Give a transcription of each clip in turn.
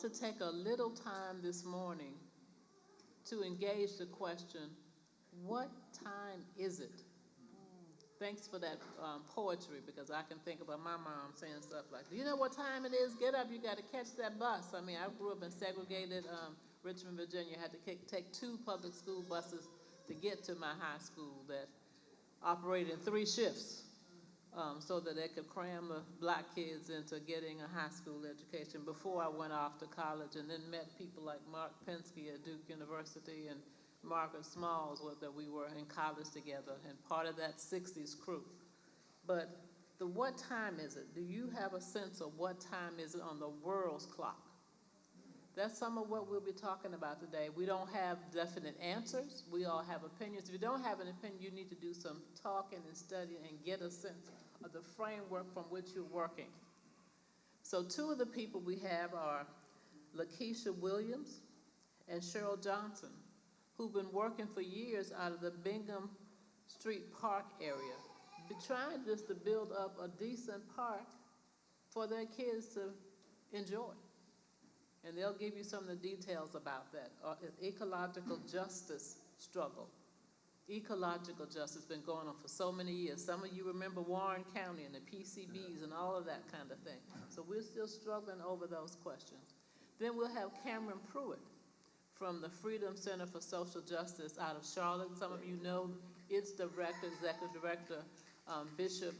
to take a little time this morning to engage the question, what time is it? Thanks for that poetry, because I can think about my mom saying stuff like, do you know what time it is? Get up, you got to catch that bus. I mean, I grew up in segregated Richmond, Virginia. I had to take 2 public school buses to get to my high school that operated in 3 shifts so that they could cram the black kids into getting a high school education before I went off to college, and then met people like Mark Pinsky at Duke University and Margaret Smalls, that we were in college together and part of that 60s crew. But what time is it? Do you have a sense of what time is it on the world's clock? That's some of what we'll be talking about today. We don't have definite answers. We all have opinions. If you don't have an opinion, you need to do some talking and studying and get a sense of the framework from which you're working. So 2 of the people we have are LakeisYah Williams and Cheryl Johnson, who've been working for years out of the Bingham Street Park area, trying just to build up a decent park for their kids to enjoy. And they'll give you some of the details about that. Ecological justice struggle. Ecological justice has been going on for so many years. Some of you remember Warren County and the PCBs and all of that kind of thing. So we're still struggling over those questions. Then we'll have Cameron Pruette from the Freedom Center for Social Justice out of Charlotte. Some of you know its director, executive director, Bishop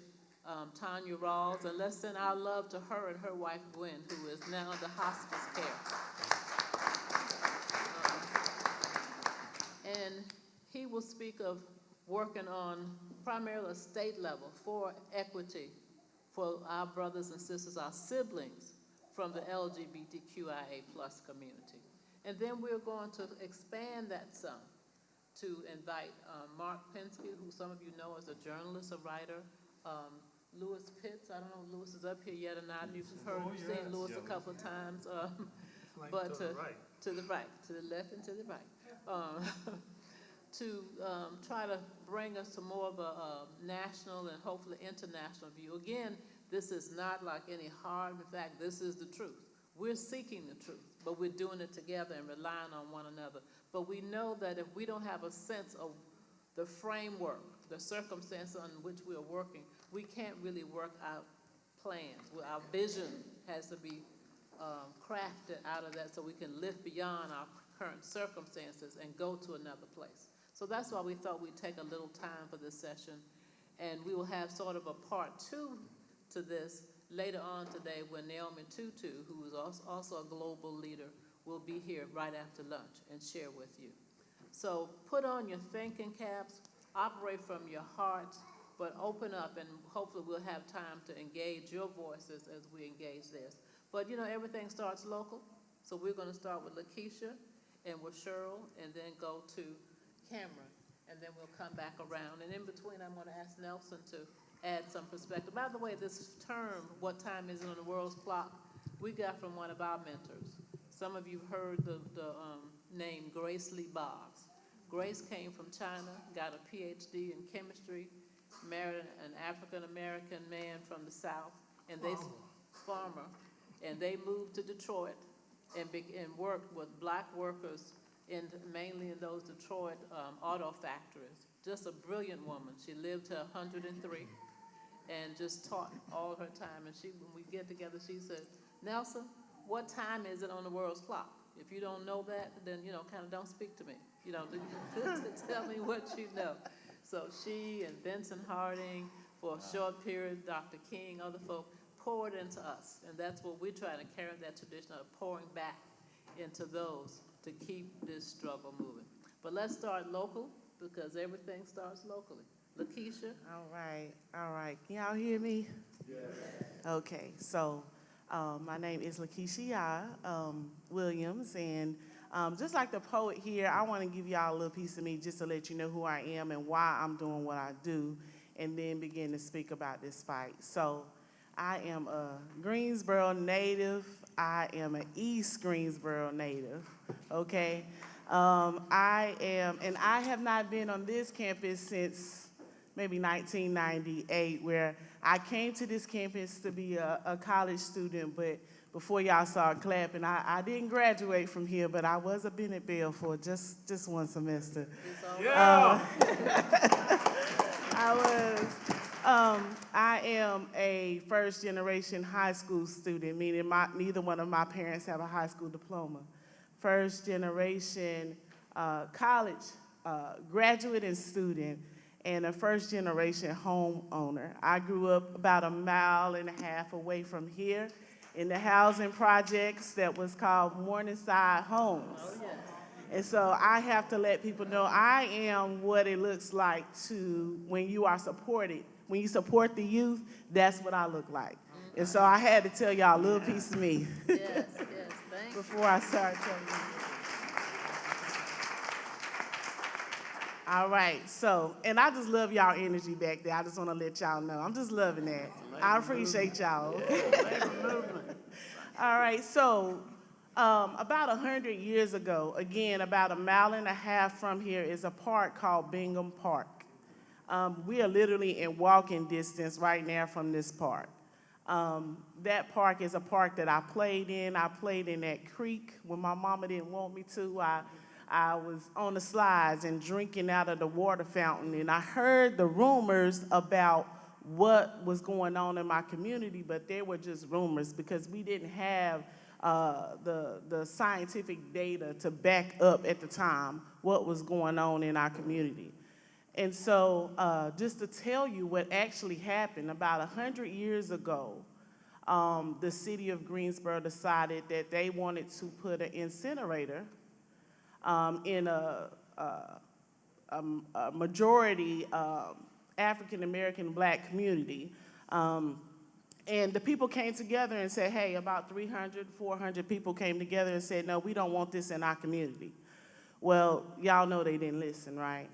Tanya Rawls, and let's send our love to her and her wife Gwen, who is now under hospice care. And he will speak of working on primarily a state level for equity for our brothers and sisters, our siblings from the LGBTQIA plus community. And then we're going to expand that some to invite Mark Pinsky, who some of you know is a journalist, a writer, Lewis Pitts. I don't know if Lewis is up here yet or not. You've seen Lewis a couple of times. But to the right, to the left and to the right. To try to bring us to more of a national and hopefully international view. Again, this is not like any hard. In fact, this is the truth. We're seeking the truth, but we're doing it together and relying on one another. But we know that if we don't have a sense of the framework, the circumstance on which we are working, we can't really work out plans. Our vision has to be crafted out of that so we can live beyond our current circumstances and go to another place. So that's why we thought we'd take a little time for this session, and we will have sort of a part 2 to this later on today when Naomi Tutu, who is also a global leader, will be here right after lunch and share with you. So put on your thinking caps, operate from your hearts, but open up, and hopefully we'll have time to engage your voices as we engage theirs. But you know, everything starts local, so we're going to start with LakeisYah and with Cheryl, and then go to Cameron, and then we'll come back around. And in between, I'm going to ask Nelson to add some perspective. By the way, this term, what time is it on the world's clock, we got from one of our mentors. Some of you heard the name Grace Lee Boggs. Grace came from China, got a PhD in chemistry, married an African-American man from the South, and farmer, and they moved to Detroit and worked with black workers mainly in those Detroit auto factories. Just a brilliant woman. She lived to 103 and just taught all her time. And when we get together, she said, Nelson, what time is it on the world's clock? If you don't know that, then, you know, kind of don't speak to me. You know, tell me what you know. So she and Benson Harding, for a short period, Dr. King, other folk, poured into us. And that's what we're trying to carry, that tradition of pouring back into those to keep this struggle moving. But let's start local, because everything starts locally. LakeisYah? All right. Can y'all hear me? Yes. Okay, so my name is LakeisYah Williams, and just like the poet here, I want to give y'all a little piece of me just to let you know who I am and why I'm doing what I do, and then begin to speak about this fight. So I am a Greensboro native. I am an East Greensboro native, okay? I have not been on this campus since maybe 1998, where I came to this campus to be a college student, but before y'all start clapping. I didn't graduate from here, but I was a Bennett Bell for just one semester. Yeah. I am a first-generation high school student, meaning neither one of my parents have a high school diploma. First-generation college graduate and student, and a first-generation homeowner. I grew up about 1.5 miles away from here in the housing projects that was called Morningside Homes. Oh, yes. And so I have to let people know I am what it looks like to when you are supported. When you support the youth, that's what I look like. Mm-hmm. And so I had to tell y'all a little piece of me. Yes, thank you. Before I start telling you. All right, so, and I just love y'all energy back there. I just want to let y'all know. I'm just loving that. I appreciate y'all. All right, so about 100 years ago, again, about 1.5 miles from here is a park called Bingham Park. We are literally in walking distance right now from this park. That park is a park that I played in. I played in that creek when my mama didn't want me to. I was on the slides and drinking out of the water fountain, and I heard the rumors about what was going on in my community, but they were just rumors because we didn't have the scientific data to back up at the time what was going on in our community. And so just to tell you what actually happened, about 100 years ago, the city of Greensboro decided that they wanted to put an incinerator in a majority African-American black community. And the people came together and said, hey, about 300, 400 people came together and said, no, we don't want this in our community. Well, y'all know they didn't listen, right?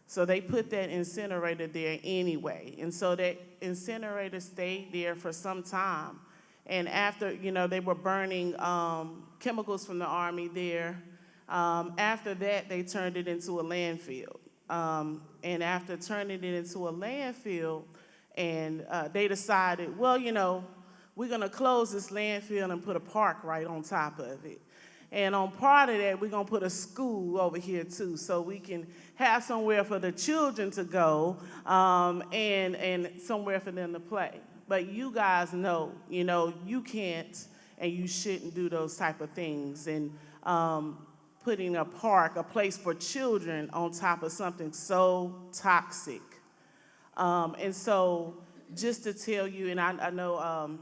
So they put that incinerator there anyway. And so that incinerator stayed there for some time. And after, they were burning chemicals from the Army there. After that, they turned it into a landfill. And after turning it into a landfill, and they decided, well, we're going to close this landfill and put a park right on top of it. And on part of that, we're going to put a school over here, too, so we can have somewhere for the children to go and somewhere for them to play. But you guys know, you can't and you shouldn't do those type of things. And putting a park, a place for children on top of something so toxic. And so just to tell you, and I know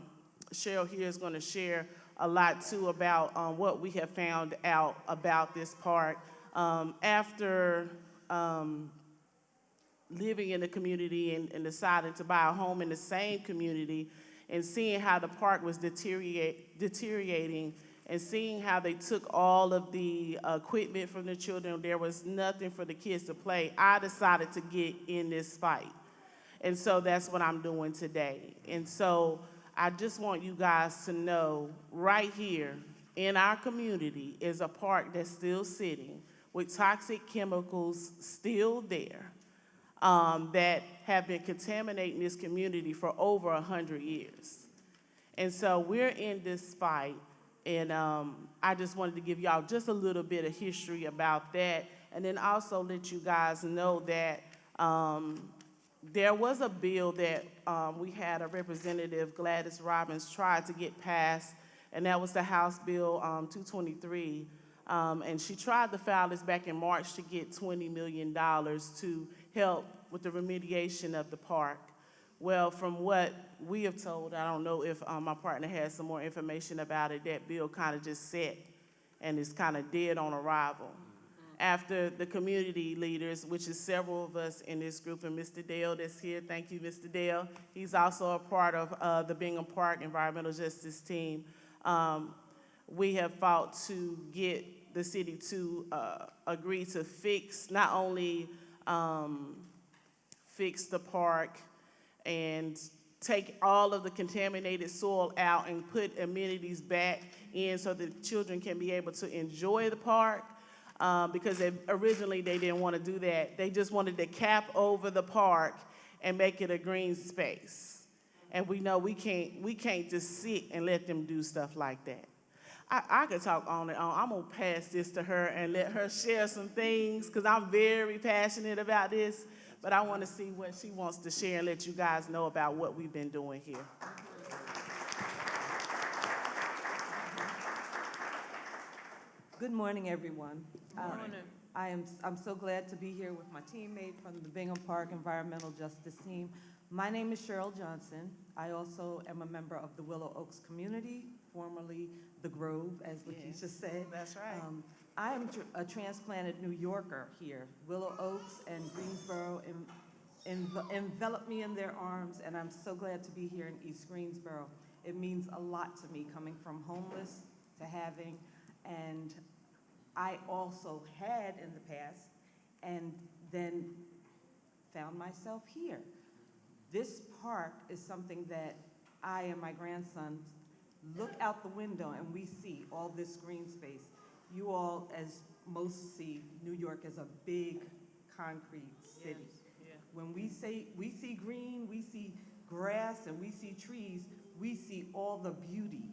Cheryl here is going to share a lot too about what we have found out about this park. After living in the community and deciding to buy a home in the same community and seeing how the park was deteriorating and seeing how they took all of the equipment from the children, there was nothing for the kids to play, I decided to get in this fight. And so that's what I'm doing today. And so I just want you guys to know right here in our community is a park that's still sitting with toxic chemicals still there that have been contaminating this community for over 100 years. And so we're in this fight, and I just wanted to give y'all just a little bit of history about that, and then also let you guys know that there was a bill that we had a representative, Gladys Robbins, tried to get passed, and that was the House Bill 223. And she tried to file this back in March to get $20 million to help with the remediation of the park. Well, from what we have told, I don't know if my partner has some more information about it, that bill kind of just sat and is kind of dead on arrival. After the community leaders, which is several of us in this group, and Mr. Dale that's here, thank you, Mr. Dale. He's also a part of the Bingham Park Environmental Justice Team. We have fought to get the city to agree to fix, not only fix the park and take all of the contaminated soil out and put amenities back in so that children can be able to enjoy the park. Because originally they didn't want to do that. They just wanted to cap over the park and make it a green space. and we know we can't just sit and let them do stuff like that. I could talk on and on. I'm gonna pass this to her and let her share some things, because I'm very passionate about this, but I want to see what she wants to share and let you guys know about what we've been doing here. Good morning, everyone. Good morning. I'm so glad to be here with my teammate from the Bingham Park Environmental Justice Team. My name is Cheryl Johnson. I also am a member of the Willow Oaks community, formerly the Grove, as LakeisYah said. That's right. I am a transplanted New Yorker here. Willow Oaks and Greensboro envelop me in their arms, and I'm so glad to be here in East Greensboro. It means a lot to me, coming from homeless to having, and I also had in the past, and then found myself here. This park is something that I and my grandson look out the window and we see all this green space. You all, as most see, New York is a big concrete city. Yes, yeah. When we say we see green, we see grass, and we see trees, we see all the beauty,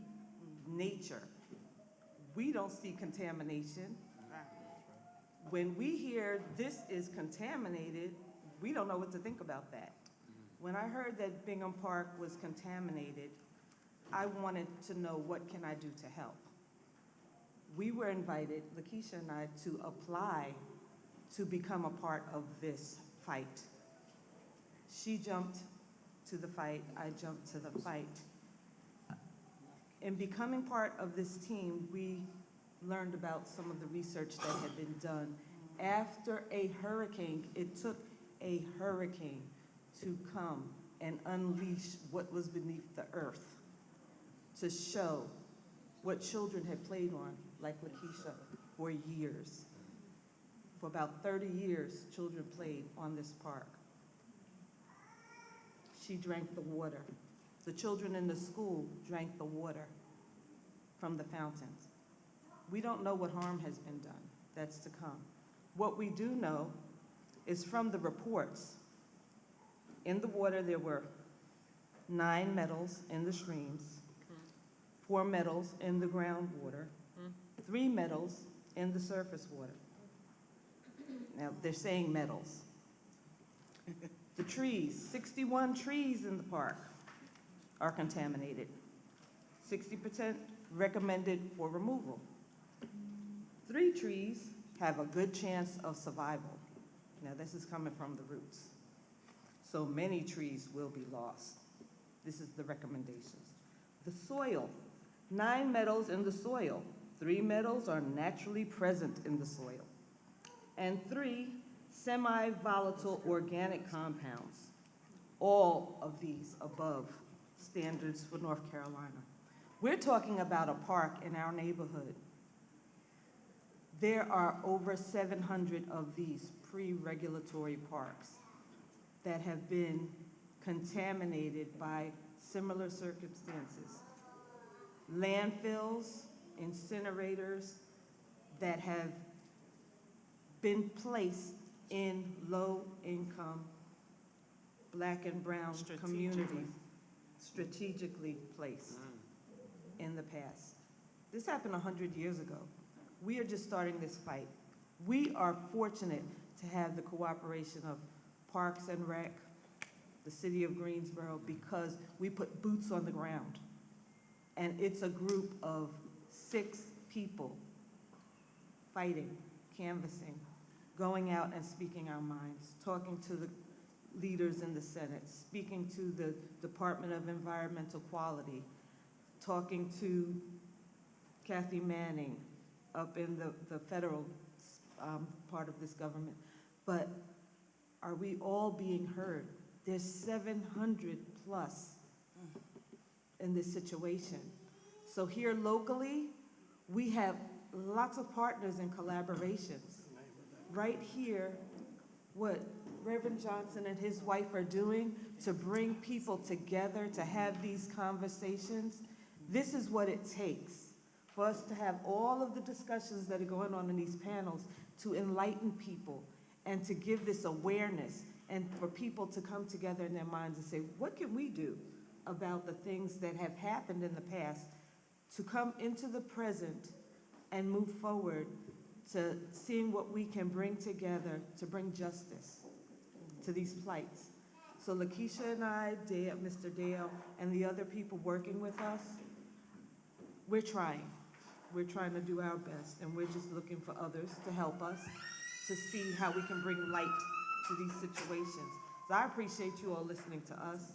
nature. We don't see contamination. When we hear this is contaminated, we don't know what to think about that. When I heard that Bingham Park was contaminated, I wanted to know, what can I do to help? We were invited, LakeisYah and I, to apply to become a part of this fight. She jumped to the fight, I jumped to the fight. In becoming part of this team, we learned about some of the research that had been done. After a hurricane, it took a hurricane to come and unleash what was beneath the earth, to show what children had played on, like LakeisYah, for years. For about 30 years, children played on this park. She drank the water. The children in the school drank the water from the fountains. We don't know what harm has been done. That's to come. What we do know is from the reports. In the water, there were 9 metals in the streams, 4 metals in the groundwater, 3 metals in the surface water. Now, they're saying metals. The trees, 61 trees in the park are contaminated. 60% recommended for removal. 3 trees have a good chance of survival. Now, this is coming from the roots. So many trees will be lost. This is the recommendations. The soil, 9 metals in the soil. 3 metals are naturally present in the soil. And 3 semi-volatile organic compounds. All of these above standards for North Carolina. We're talking about a park in our neighborhood. There are over 700 of these pre-regulatory parks that have been contaminated by similar circumstances. Landfills, incinerators that have been placed in low-income Black and brown communities, strategically placed in the past. This happened 100 years ago. We are just starting this fight. We are fortunate to have the cooperation of Parks and Rec, the city of Greensboro, because we put boots on the ground. And it's a group of 6 people fighting, canvassing, going out and speaking our minds, talking to the leaders in the Senate, speaking to the Department of Environmental Quality, talking to Kathy Manning up in the federal part of this government. But are we all being heard? There's 700 plus in this situation. So here locally, we have lots of partners and collaborations. Right here, what Reverend Johnson and his wife are doing to bring people together to have these conversations, this is what it takes for us to have all of the discussions that are going on in these panels to enlighten people and to give this awareness and for people to come together in their minds and say, what can we do about the things that have happened in the past to come into the present and move forward to seeing what we can bring together to bring justice to these plights. So LakeisYah and I, Mr. Dale, and the other people working with us, we're trying. We're trying to do our best, and we're just looking for others to help us to see how we can bring light to these situations. So I appreciate you all listening to us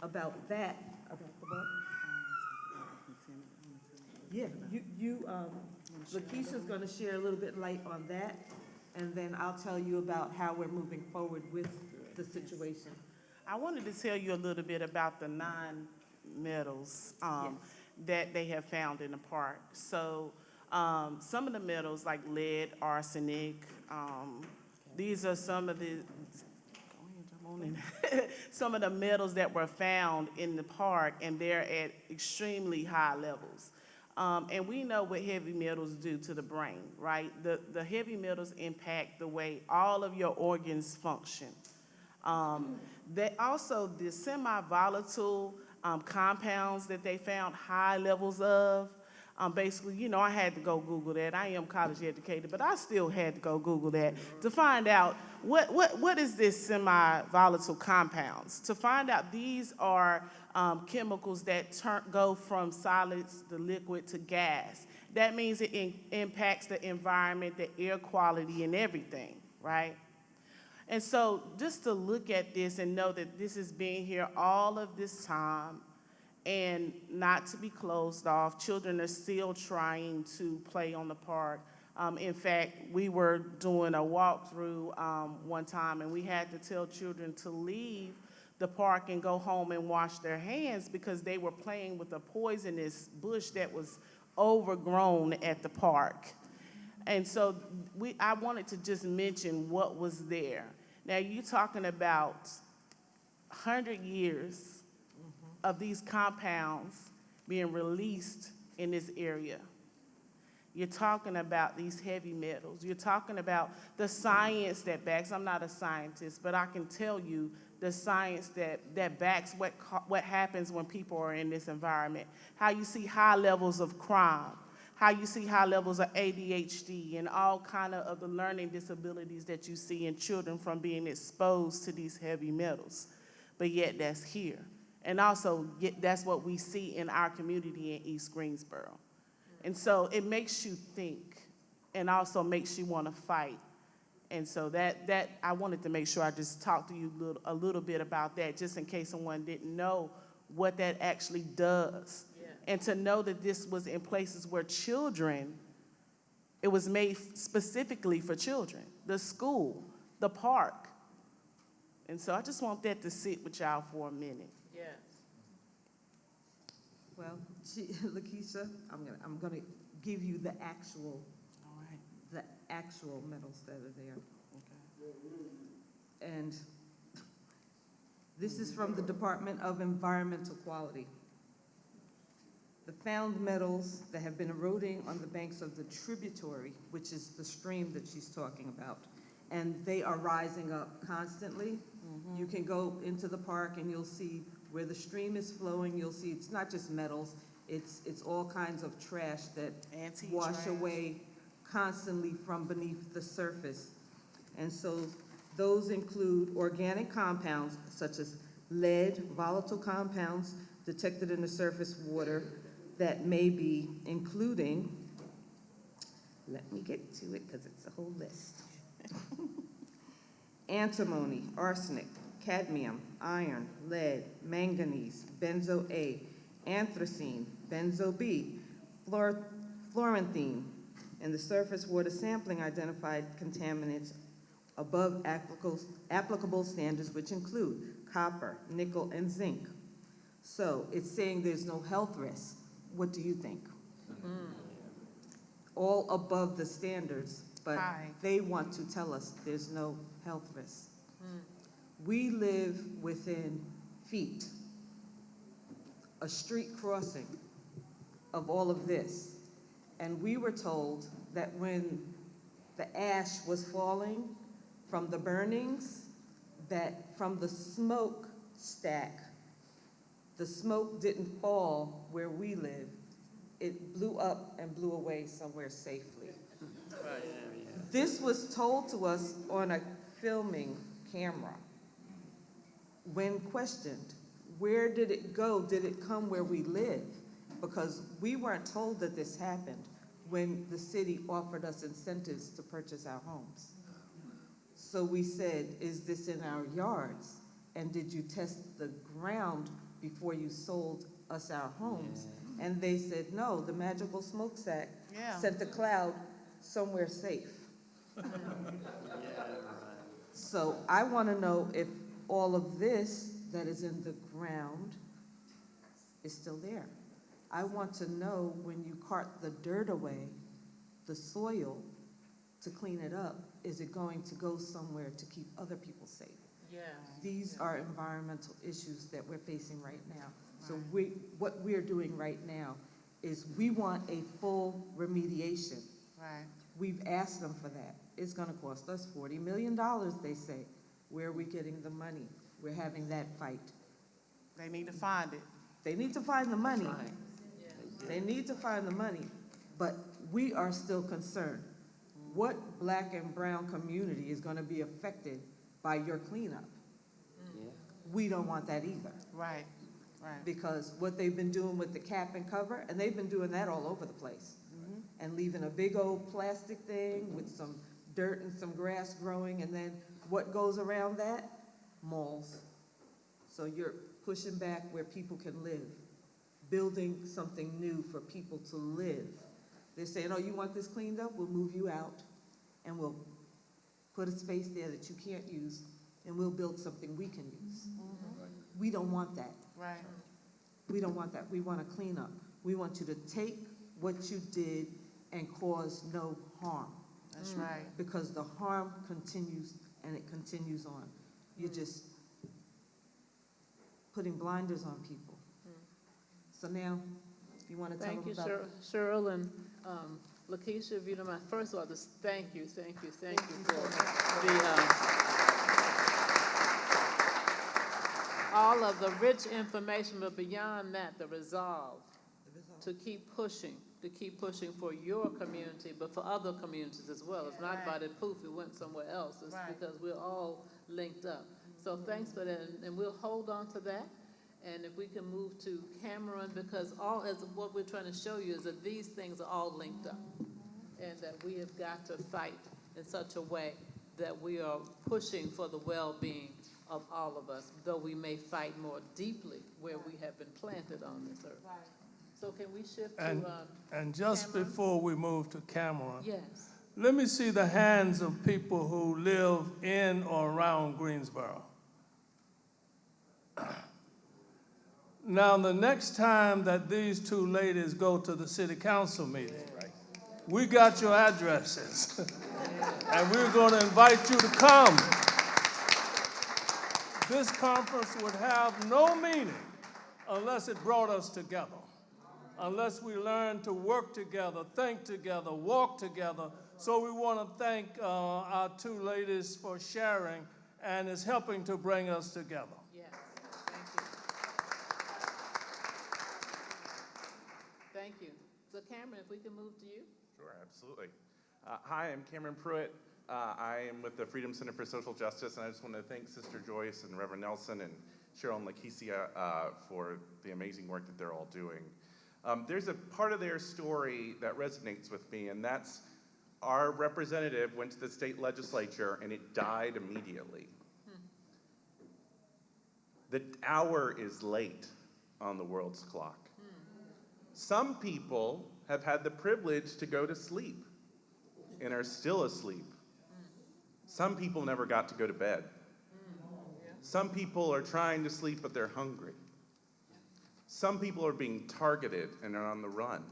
about that. About the what? Yeah, LakeisYah's going to share a little bit light on that, and then I'll tell you about how we're moving forward with the situation. I wanted to tell you a little bit about the non-metals Yes. that they have found in the park. So some of the metals like lead, arsenic, these are some of the, some of the metals that were found in the park, and they're at extremely high levels. And we know what heavy metals do to the brain, right? The heavy metals impact the way all of your organs function. Also, the semi-volatile compounds that they found high levels of, basically, you know, I had to go Google that. I am college educated, but I still had to go Google that to find out what is this semi-volatile compounds. To find out, these are chemicals that go from solids to liquid to gas. That means it impacts the environment, the air quality, and everything, right? And so just to look at this and know that this has been here all of this time and not to be closed off. Children are still trying to play on the park. In fact, we were doing a walkthrough one time, and we had to tell children to leave the park and go home and wash their hands because they were playing with a poisonous bush that was overgrown at the park. And so I wanted to just mention what was there. Now, you're talking about 100 years of these compounds being released in this area. You're talking about these heavy metals. You're talking about the science that backs, I'm not a scientist, but I can tell you the science that backs what happens when people are in this environment. How you see high levels of crime, how you see high levels of ADHD and all kind of the learning disabilities that you see in children from being exposed to these heavy metals. But yet that's here. And also, that's what we see in our community in East Greensboro. And so it makes you think and also makes you want to fight. And so that I wanted to make sure I just talked to you a little bit about that, just in case someone didn't know what that actually does. Yeah. And to know that this was in places where children, it was made specifically for children, the school, the park. And so I just want that to sit with y'all for a minute. Yes. Well, LakeisYah, I'm gonna give you the actual, the actual metals that are there. Okay. And this is from the Department of Environmental Quality. The found metals that have been eroding on the banks of the tributary, which is the stream that she's talking about, and they are rising up constantly. Mm-hmm. You can go into the park and you'll see where the stream is flowing. You'll see it's not just metals, it's all kinds of trash that wash away constantly from beneath the surface. And so those include organic compounds such as lead, volatile compounds detected in the surface water that may be including, let me get to it because it's a whole list. Antimony, arsenic, cadmium, iron, lead, manganese, benzo A, anthracene, benzo B, fluorantine. In the surface water sampling identified contaminants above applicable standards, which include copper, nickel, and zinc. So it's saying there's no health risk. What do you think? All above the standards, but they want to tell us there's no health risk. We live within feet, a street crossing of all of this. And we were told that when the ash was falling from the burnings, that from the smoke stack The smoke didn't fall where we live. It blew up and blew away somewhere safely. This was told to us on a filming camera. When questioned, where did it go? Did it come where we live? Because we weren't told that this happened when the city offered us incentives to purchase our homes. So we said, is this in our yards? And did you test the ground before you sold us our homes? And they said, no, the magical smoke sack sent a cloud somewhere safe. So I want to know if all of this that is in the ground is still there. I want to know when you cart the dirt away, the soil, to clean it up, is it going to go somewhere to keep other people safe? Yeah. These are environmental issues that we're facing right now. So what we're doing right now is we want a full remediation. Right. We've asked them for that. It's gonna cost us $40 million, they say. Where are we getting the money? We're having that fight. They need to find it. They need to find the money. They need to find the money, but we are still concerned. What black and brown community is gonna be affected by your cleanup? We don't want that either. Right, right. Because what they've been doing with the cap and cover, and they've been doing that all over the place, and leaving a big old plastic thing with some dirt and some grass growing, and then what goes around that? Malls. So you're pushing back where people can live, building something new for people to live. They're saying, oh, you want this cleaned up? We'll move you out, and we'll put a space there that you can't use, and we'll build something we can use. We don't want that. Right. We don't want that. We want to clean up. We want you to take what you did and cause no harm. That's right. Because the harm continues and it continues on. You're just putting blinders on people. So now, you want to tell them about... Thank you, Cheryl and LakeisYah, if you don't mind. First of all, just thank you for all of the rich information, but beyond that, the resolve to keep pushing for your community, but for other communities as well. It's not about it, poof, it went somewhere else. It's because we're all linked up. So thanks for that, and we'll hold on to that. And if we can move to Cameron, because what we're trying to show you is that these things are all linked up, and that we have got to fight in such a way that we are pushing for the well-being of all of us, though we may fight more deeply where we have been planted on this earth. Right. So can we shift to And just Cameron? before we move to Cameron, Yes. let me see the hands of people who live in or around Greensboro. Now, the next time that these two ladies go to the city council meeting, we got your addresses, and we're going to invite you to come. This conference would have no meaning unless it brought us together, unless we learned to work together, think together, walk together. So we want to thank our two ladies for sharing, and it's helping to bring us together. Yes. Thank you. Thank you. So Cameron, if we can move to you. Sure, absolutely. Hi, I'm Cameron Pruette. I am with the Freedom Center for Social Justice, and I just want to thank Sister Joyce and Reverend Nelson and Cheryl and LakeisYah for the amazing work that they're all doing. There's a part of their story that resonates with me, and that's our representative went to the state legislature and it died immediately. The hour is late on the world's clock. Some people have had the privilege to go to sleep and are still asleep. Some people never got to go to bed. Some people are trying to sleep, but they're hungry. Some people are being targeted and are on the run.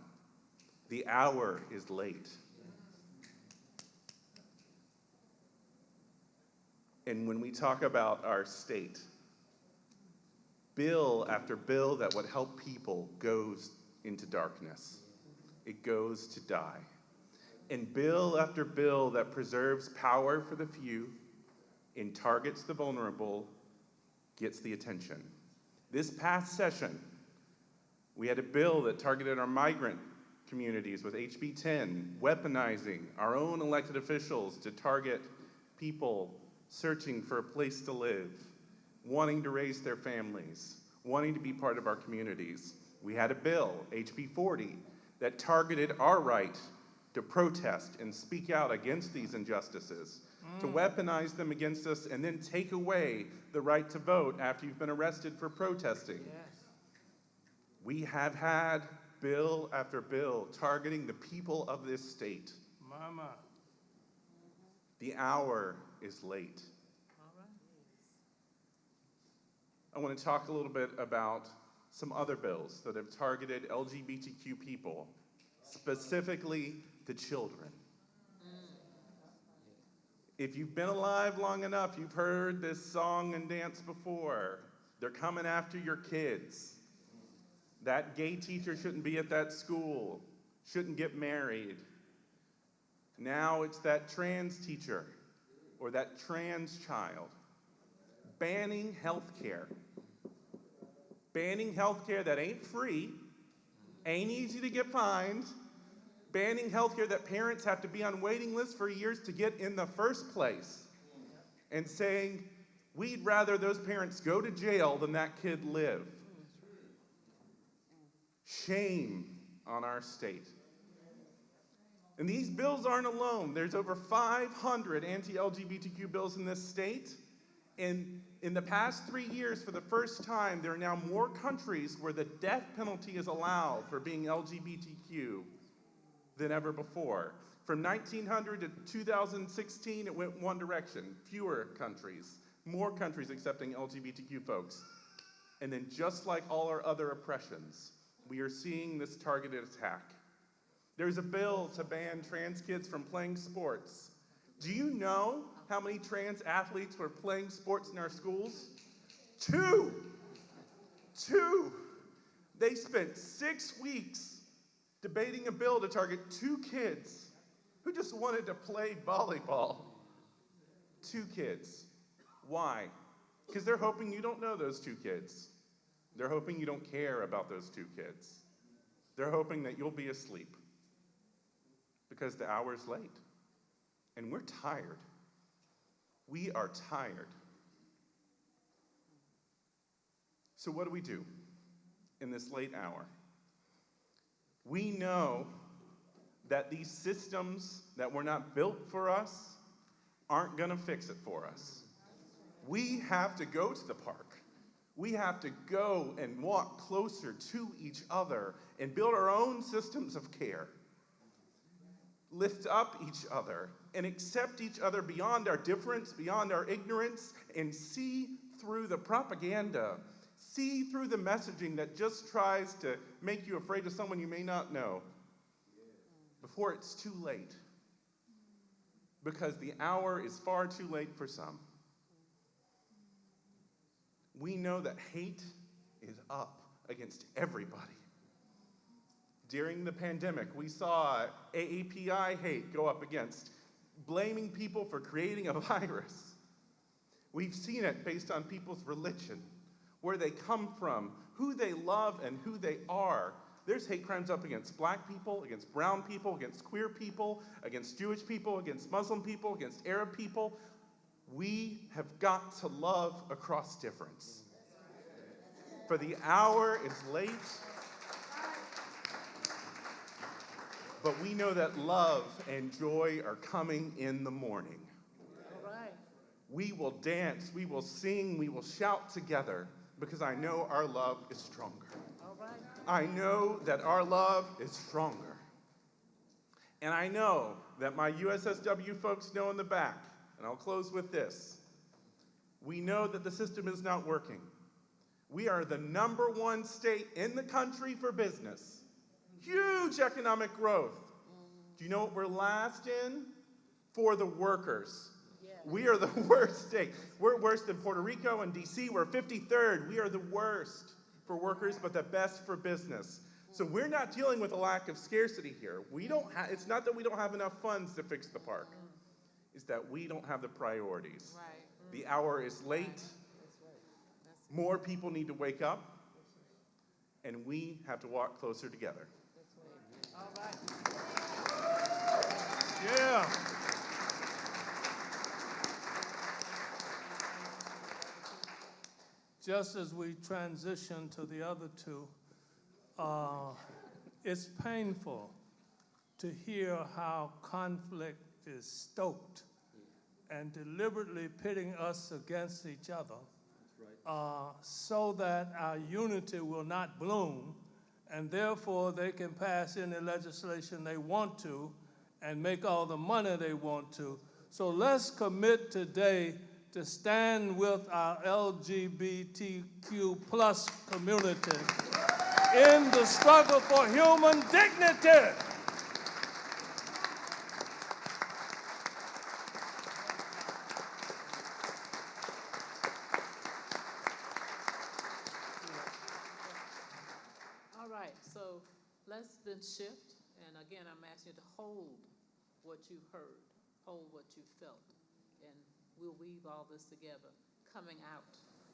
The hour is late. And when we talk about our state, bill after bill that would help people goes into darkness. It goes to die. And bill after bill that preserves power for the few and targets the vulnerable gets the attention. This past session, we had a bill that targeted our migrant communities with HB 10, weaponizing our own elected officials to target people searching for a place to live, wanting to raise their families, wanting to be part of our communities. We had a bill, HB 40, that targeted our right to protest and speak out against these injustices, to weaponize them against us and then take away the right to vote after you've been arrested for protesting. Yes. We have had bill after bill targeting the people of this state. My. The hour is late. All right. I want to talk a little bit about some other bills that have targeted LGBTQ people, specifically the children. If you've been alive long enough, you've heard this song and dance before. They're coming after your kids. That gay teacher shouldn't be at that school, shouldn't get married. Now it's that trans teacher or that trans child. Banning healthcare. Banning healthcare that ain't free, ain't easy to get fined. Banning healthcare that parents have to be on waiting lists for years to get in the first place. And saying, we'd rather those parents go to jail than that kid live. Shame on our state. And these bills aren't alone. There's over 500 anti-LGBTQ bills in this state. And in the past 3 years, for the first time, there are now more countries where the death penalty is allowed for being LGBTQ than ever before. From 1900 to 2016, it went one direction. Fewer countries, more countries accepting LGBTQ folks. And then just like all our other oppressions, we are seeing this targeted attack. There's a bill to ban trans kids from playing sports. Do you know how many trans athletes were playing sports in our schools? Two. They spent 6 weeks debating a bill to target 2 kids who just wanted to play volleyball. 2 kids. Why? Because they're hoping you don't know those 2 kids. They're hoping you don't care about those 2 kids. They're hoping that you'll be asleep because the hour's late. And we're tired. We are tired. So what do we do in this late hour? We know that these systems that were not built for us aren't going to fix it for us. We have to go to the park. We have to go and walk closer to each other and build our own systems of care. Lift up each other and accept each other beyond our difference, beyond our ignorance, and see through the propaganda. See through the messaging that just tries to make you afraid of someone you may not know before it's too late. Because the hour is far too late for some. We know that hate is up against everybody. During the pandemic, we saw AAPI hate go up against blaming people for creating a virus. We've seen it based on people's religion, where they come from, who they love, and who they are. There's hate crimes up against black people, against brown people, against queer people, against Jewish people, against Muslim people, against Arab people. We have got to love across difference. For the hour is late, but we know that love and joy are coming in the morning. All right. We will dance, we will sing, we will shout together, because I know our love is stronger. All right. I know that our love is stronger. And I know that my USSW folks know in the back, and I'll close with this. We know that the system is not working. We are the #1 state in the country for business. Huge economic growth. Do you know what we're last in? For the workers. Yes. We are the worst state. We're worse than Puerto Rico and DC. We're 53rd. We are the worst for workers, but the best for business. So we're not dealing with a lack of scarcity here. It's not that we don't have enough funds to fix the park. It's that we don't have the priorities. Right. The hour is late. More people need to wake up, and we have to walk closer together. All right. Yeah. Just as we transition to the other two, it's painful to hear how conflict is stoked and deliberately pitting us against each other, so that our unity will not bloom, and therefore they can pass any legislation they want to and make all the money they want to. So let's commit today to stand with our LGBTQ plus community in the struggle for human dignity. All right, so let's then shift, and again, I'm asking you to hold what you heard, hold what you felt, and we'll weave all this together, coming out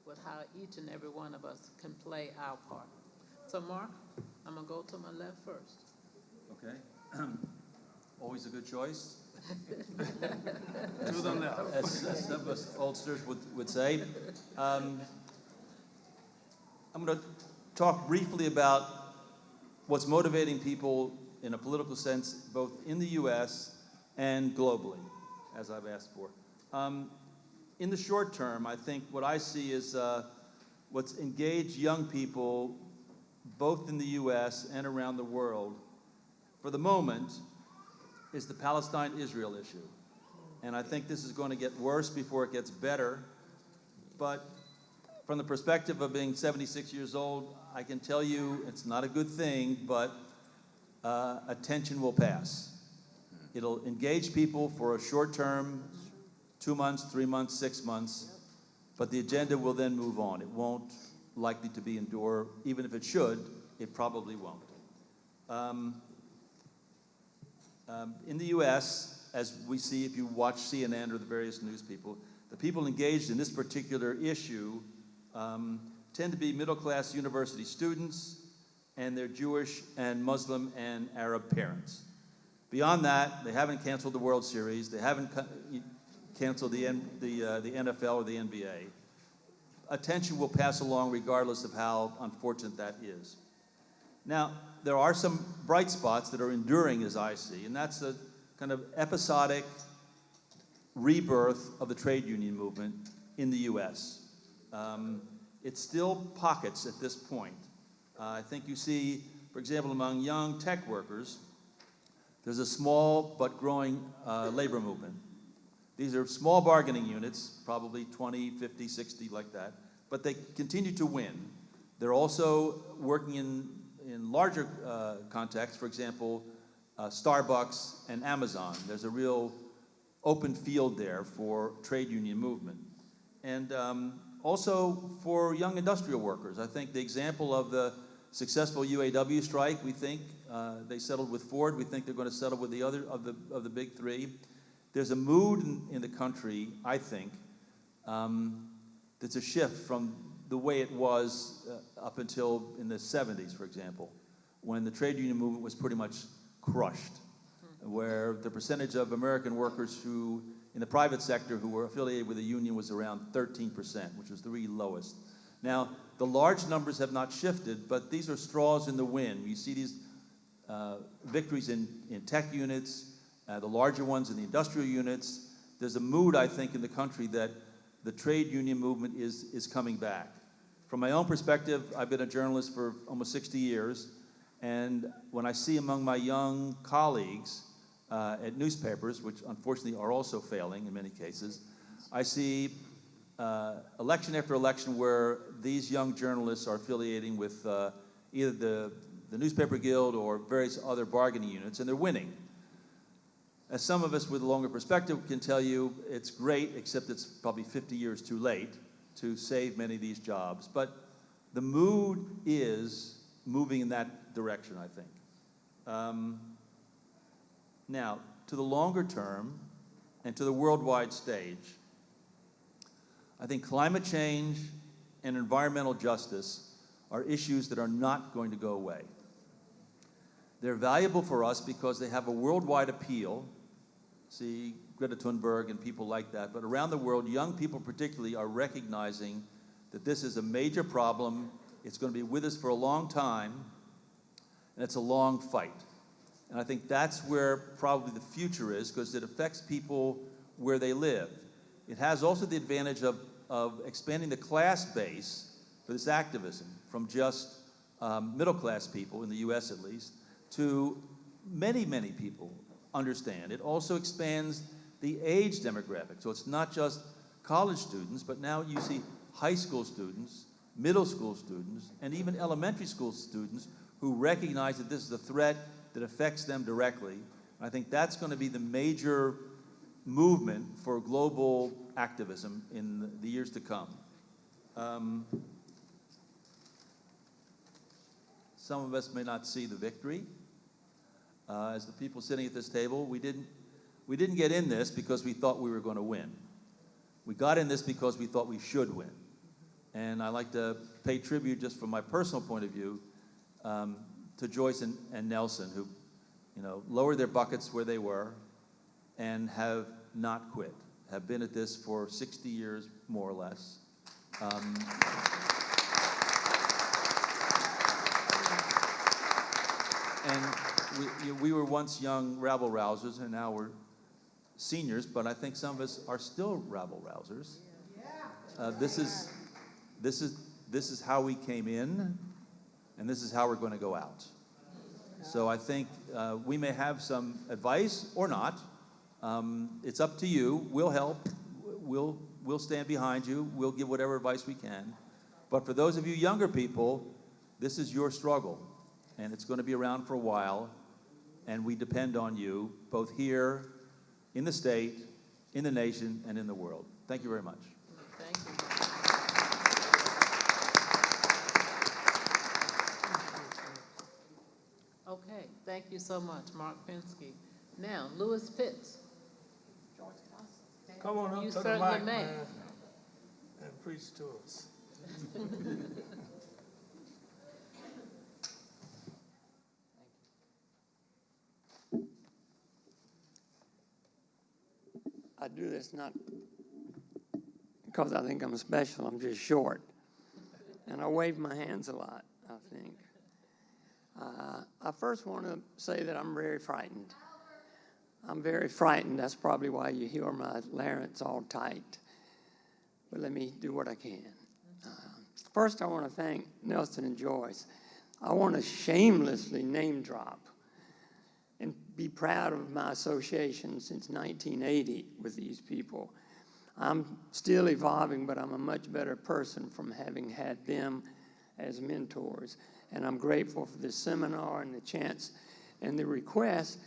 with how each and every one of us can play our part. So Mark, I'm gonna go to my left first. Okay. Always a good choice. To the left. As some of us oldsters would say. I'm going to talk briefly about what's motivating people in a political sense, both in the U.S. and globally, as I've asked for. In the short term, I think what I see is what's engaged young people, both in the U.S. and around the world, for the moment, is the Palestine-Israel issue. And I think this is going to get worse before it gets better. But from the perspective of being 76 years old, I can tell you it's not a good thing, but attention will pass. It'll engage people for a short term, 2 months, 3 months, 6 months, but the agenda will then move on. It won't likely to be endured. Even if it should, it probably won't. In the U.S., as we see if you watch CNN or the various news people, the people engaged in this particular issue tend to be middle-class university students, and they're Jewish and Muslim and Arab parents. Beyond that, they haven't canceled the World Series. They haven't canceled the NFL or the NBA. Attention will pass along regardless of how unfortunate that is. Now, there are some bright spots that are enduring, as I see, and that's the kind of episodic rebirth of the trade union movement in the U.S. It's still pockets at this point. I think you see, for example, among young tech workers, there's a small but growing labor movement. These are small bargaining units, probably 20, 50, 60, like that, but they continue to win. They're also working in larger contexts, for example, Starbucks and Amazon. There's a real open field there for trade union movement. And also for young industrial workers. I think the example of the successful UAW strike, we think they settled with Ford. We think they're going to settle with the other of the big three. There's a mood in the country, I think, that's a shift from the way it was up until in the 70s, for example, when the trade union movement was pretty much crushed, where the percentage of American workers who, in the private sector, who were affiliated with a union was around 13%, which was the really lowest. Now, the large numbers have not shifted, but these are straws in the wind. You see these victories in tech units, the larger ones in the industrial units. There's a mood, I think, in the country that the trade union movement is coming back. From my own perspective, I've been a journalist for almost 60 years, and when I see among my young colleagues at newspapers, which unfortunately are also failing in many cases, I see election after election where these young journalists are affiliating with either the Newspaper Guild or various other bargaining units, and they're winning. As some of us with a longer perspective can tell you, it's great, except it's probably 50 years too late to save many of these jobs. But the mood is moving in that direction, I think. Now, to the longer term and to the worldwide stage, I think climate change and environmental justice are issues that are not going to go away. They're valuable for us because they have a worldwide appeal. See, Greta Thunberg and people like that. But around the world, young people particularly are recognizing that this is a major problem. It's going to be with us for a long time, and it's a long fight. And I think that's where probably the future is, because it affects people where they live. It has also the advantage of expanding the class base for this activism from just middle-class people, in the US at least, to many, many people understand. It also expands the age demographic. So it's not just college students, but now you see high school students, middle school students, and even elementary school students who recognize that this is a threat that affects them directly. I think that's going to be the major movement for global activism in the years to come. Some of us may not see the victory. As the people sitting at this table, we didn't get in this because we thought we were going to win. We got in this because we thought we should win. And I like to pay tribute, just from my personal point of view, to Joyce and Nelson, who, lowered their buckets where they were and have not quit, have been at this for 60 years, more or less. And we were once young rabble-rousers, and now we're seniors, but I think some of us are still rabble-rousers. This is how we came in, and this is how we're going to go out. So I think we may have some advice or not. It's up to you. We'll help. We'll stand behind you. We'll give whatever advice we can. But for those of you younger people, this is your struggle, and it's going to be around for a while, and we depend on you, both here, in the state, in the nation, and in the world. Thank you very much. Thank you. Okay, thank you so much, Mark Pinsky. Now, Lewis Pitts. Come on up You to the certainly mic, may. man, and preach to us. I do this not because I think I'm special, I'm just short. And I wave my hands a lot, I think. I first want to say that I'm very frightened. I'm very frightened. That's probably why you hear my larynx all tight. But let me do what I can. First, I want to thank Nelson and Joyce. I want to shamelessly name drop and be proud of my association since 1980 with these people. I'm still evolving, but I'm a much better person from having had them as mentors. And I'm grateful for this seminar and the chance and the request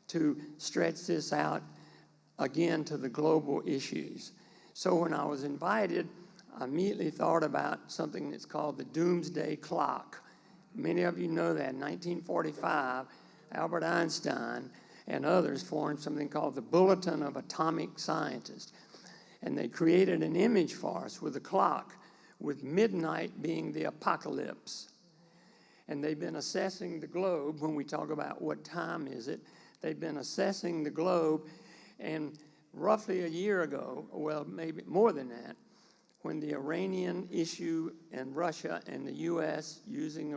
to stretch this out again to the global issues. So when I was invited, I immediately thought about something that's called the Doomsday Clock. Many of you know that in 1945, Albert Einstein and others formed something called the Bulletin of Atomic Scientists. And they created an image for us with a clock, with midnight being the apocalypse. And they've been assessing the globe when we talk about what time is it. They've been assessing the globe, and roughly a year ago, well, maybe more than that, when the Iranian issue and Russia and the U.S. using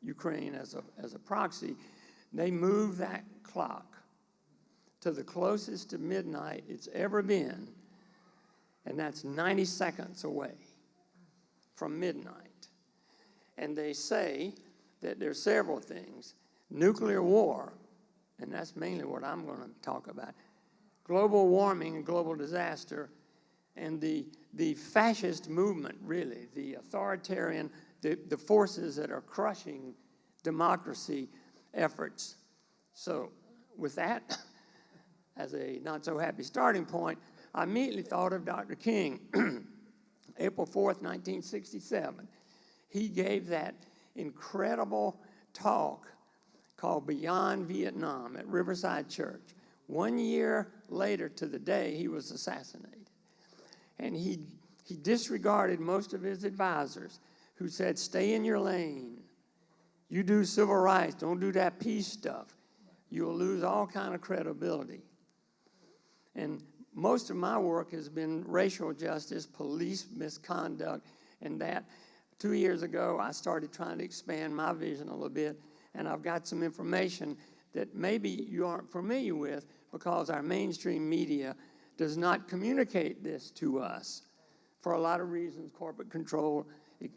Ukraine as a proxy, they moved that clock to the closest to midnight it's ever been, and that's 90 seconds away from midnight. And they say that there's several things. Nuclear war, and that's mainly what I'm going to talk about, global warming and global disaster, and the fascist movement, really, the authoritarian, the forces that are crushing democracy efforts. So with that, as a not-so-happy starting point, I immediately thought of Dr. King. April 4th, 1967. He gave that incredible talk called Beyond Vietnam at Riverside Church. 1 year later to the day, he was assassinated. And he He disregarded most of his advisors who said, stay in your lane. You do civil rights, don't do that peace stuff. You'll lose all kind of credibility. And most of my work has been racial justice, police misconduct, and that. 2 years ago, I started trying to expand my vision a little bit, and I've got some information that maybe you aren't familiar with because our mainstream media does not communicate this to us for a lot of reasons, corporate control,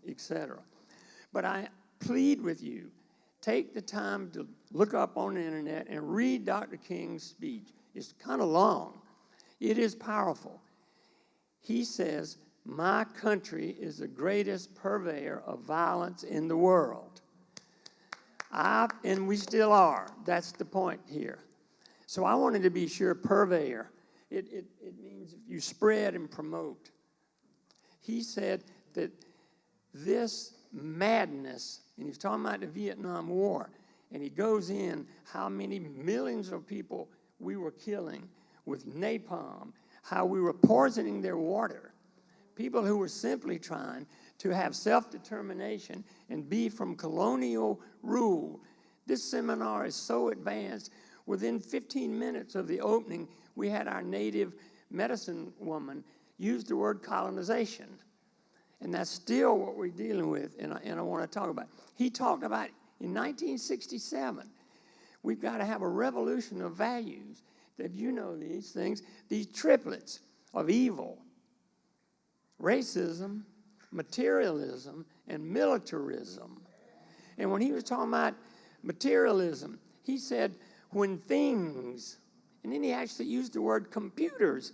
etc. But I plead with you, take the time to look up on the internet and read Dr. King's speech. It's kind of long. It is powerful. He says, my country is the greatest purveyor of violence in the world. And we still are. That's the point here. So I wanted to be sure, purveyor. It means you spread and promote. He said that this madness, and he's talking about the Vietnam War, and he goes in how many millions of people we were killing with napalm, how we were poisoning their water. People who were simply trying to have self-determination and be from colonial rule. This seminar is so advanced. Within 15 minutes of the opening, we had our native medicine woman use the word colonization. And that's still what we're dealing with, and I want to talk about. He talked about in 1967, we've got to have a revolution of values. That you know these things, these triplets of evil, racism, materialism, and militarism. And when he was talking about materialism, he said, when things, and then he actually used the word computers.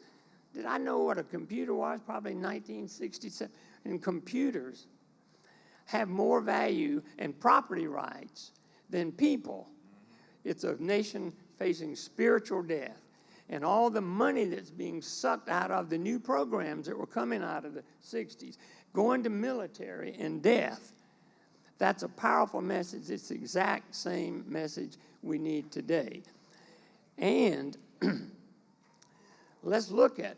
Did I know what a computer was? Probably 1967. And computers have more value and property rights than people. It's a nation facing spiritual death. And all the money that's being sucked out of the new programs that were coming out of the 60s, going to military and death. That's a powerful message. It's the exact same message we need today. And let's look at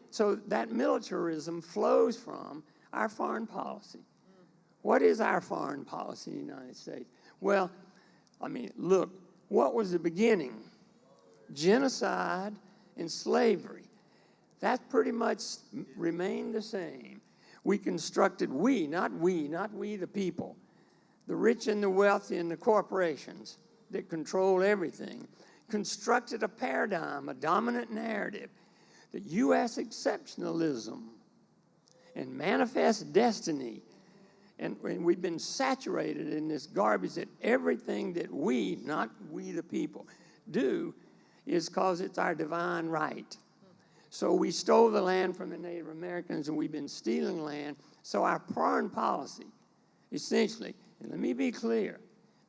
so that militarism flows from our foreign policy. What is our foreign policy in the United States? Well, I mean, look, what was the beginning? Genocide and slavery. That pretty much remained the same. We constructed, not we the people, the rich and the wealthy and the corporations that control everything, constructed a paradigm, a dominant narrative, the U.S. exceptionalism and manifest destiny. And we've been saturated in this garbage that everything that we, not we the people, do is because it's our divine right. So we stole the land from the Native Americans and we've been stealing land. So our foreign policy, essentially, and let me be clear,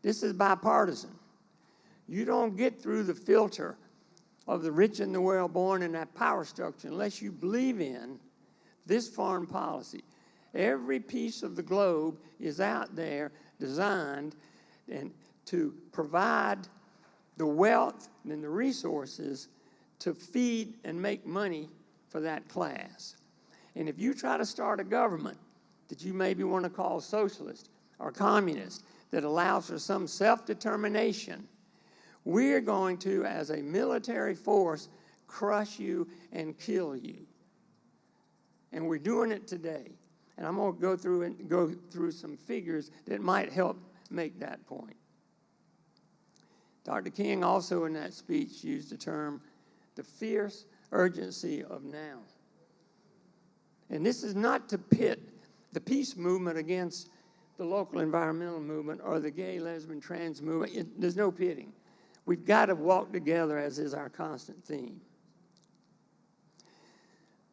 this is bipartisan. You don't get through the filter of the rich and the well-born in that power structure unless you believe in this foreign policy. Every piece of the globe is out there designed to provide the wealth and the resources to feed and make money for that class. And if you try to start a government that you maybe want to call socialist or communist that allows for some self-determination, we're going to, as a military force, crush you and kill you. And we're doing it today. And I'm going to go through some figures that might help make that point. Dr. King also in that speech used the term, the fierce urgency of now. And this is not to pit the peace movement against the local environmental movement or the gay, lesbian, trans movement. There's no pitting. We've got to walk together, as is our constant theme.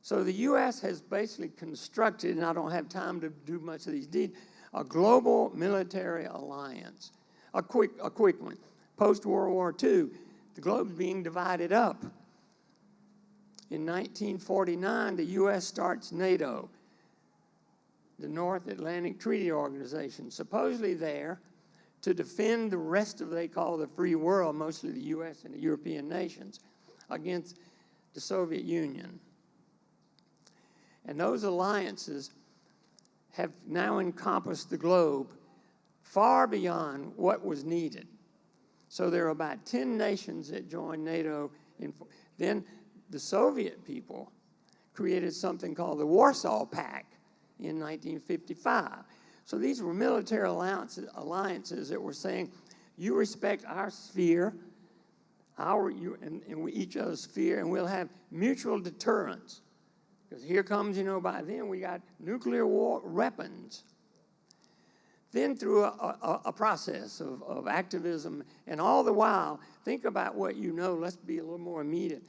So the U.S. has basically constructed, and I don't have time to do much of these details, a global military alliance. A quick one. Post-World War II, the globe's being divided up. In 1949, the U.S. starts NATO, the North Atlantic Treaty Organization, supposedly there to defend the rest of what they call the free world, mostly the U.S. and the European nations, against the Soviet Union. And those alliances have now encompassed the globe far beyond what was needed. So there are about 10 nations that joined NATO. Then the Soviet people created something called the Warsaw Pact in 1955. So these were military alliances that were saying, you respect our sphere, and we each other's sphere, and we'll have mutual deterrence. Because here comes, by then we got nuclear war weapons. Then through a process of activism, and all the while, think about what you know, let's be a little more immediate.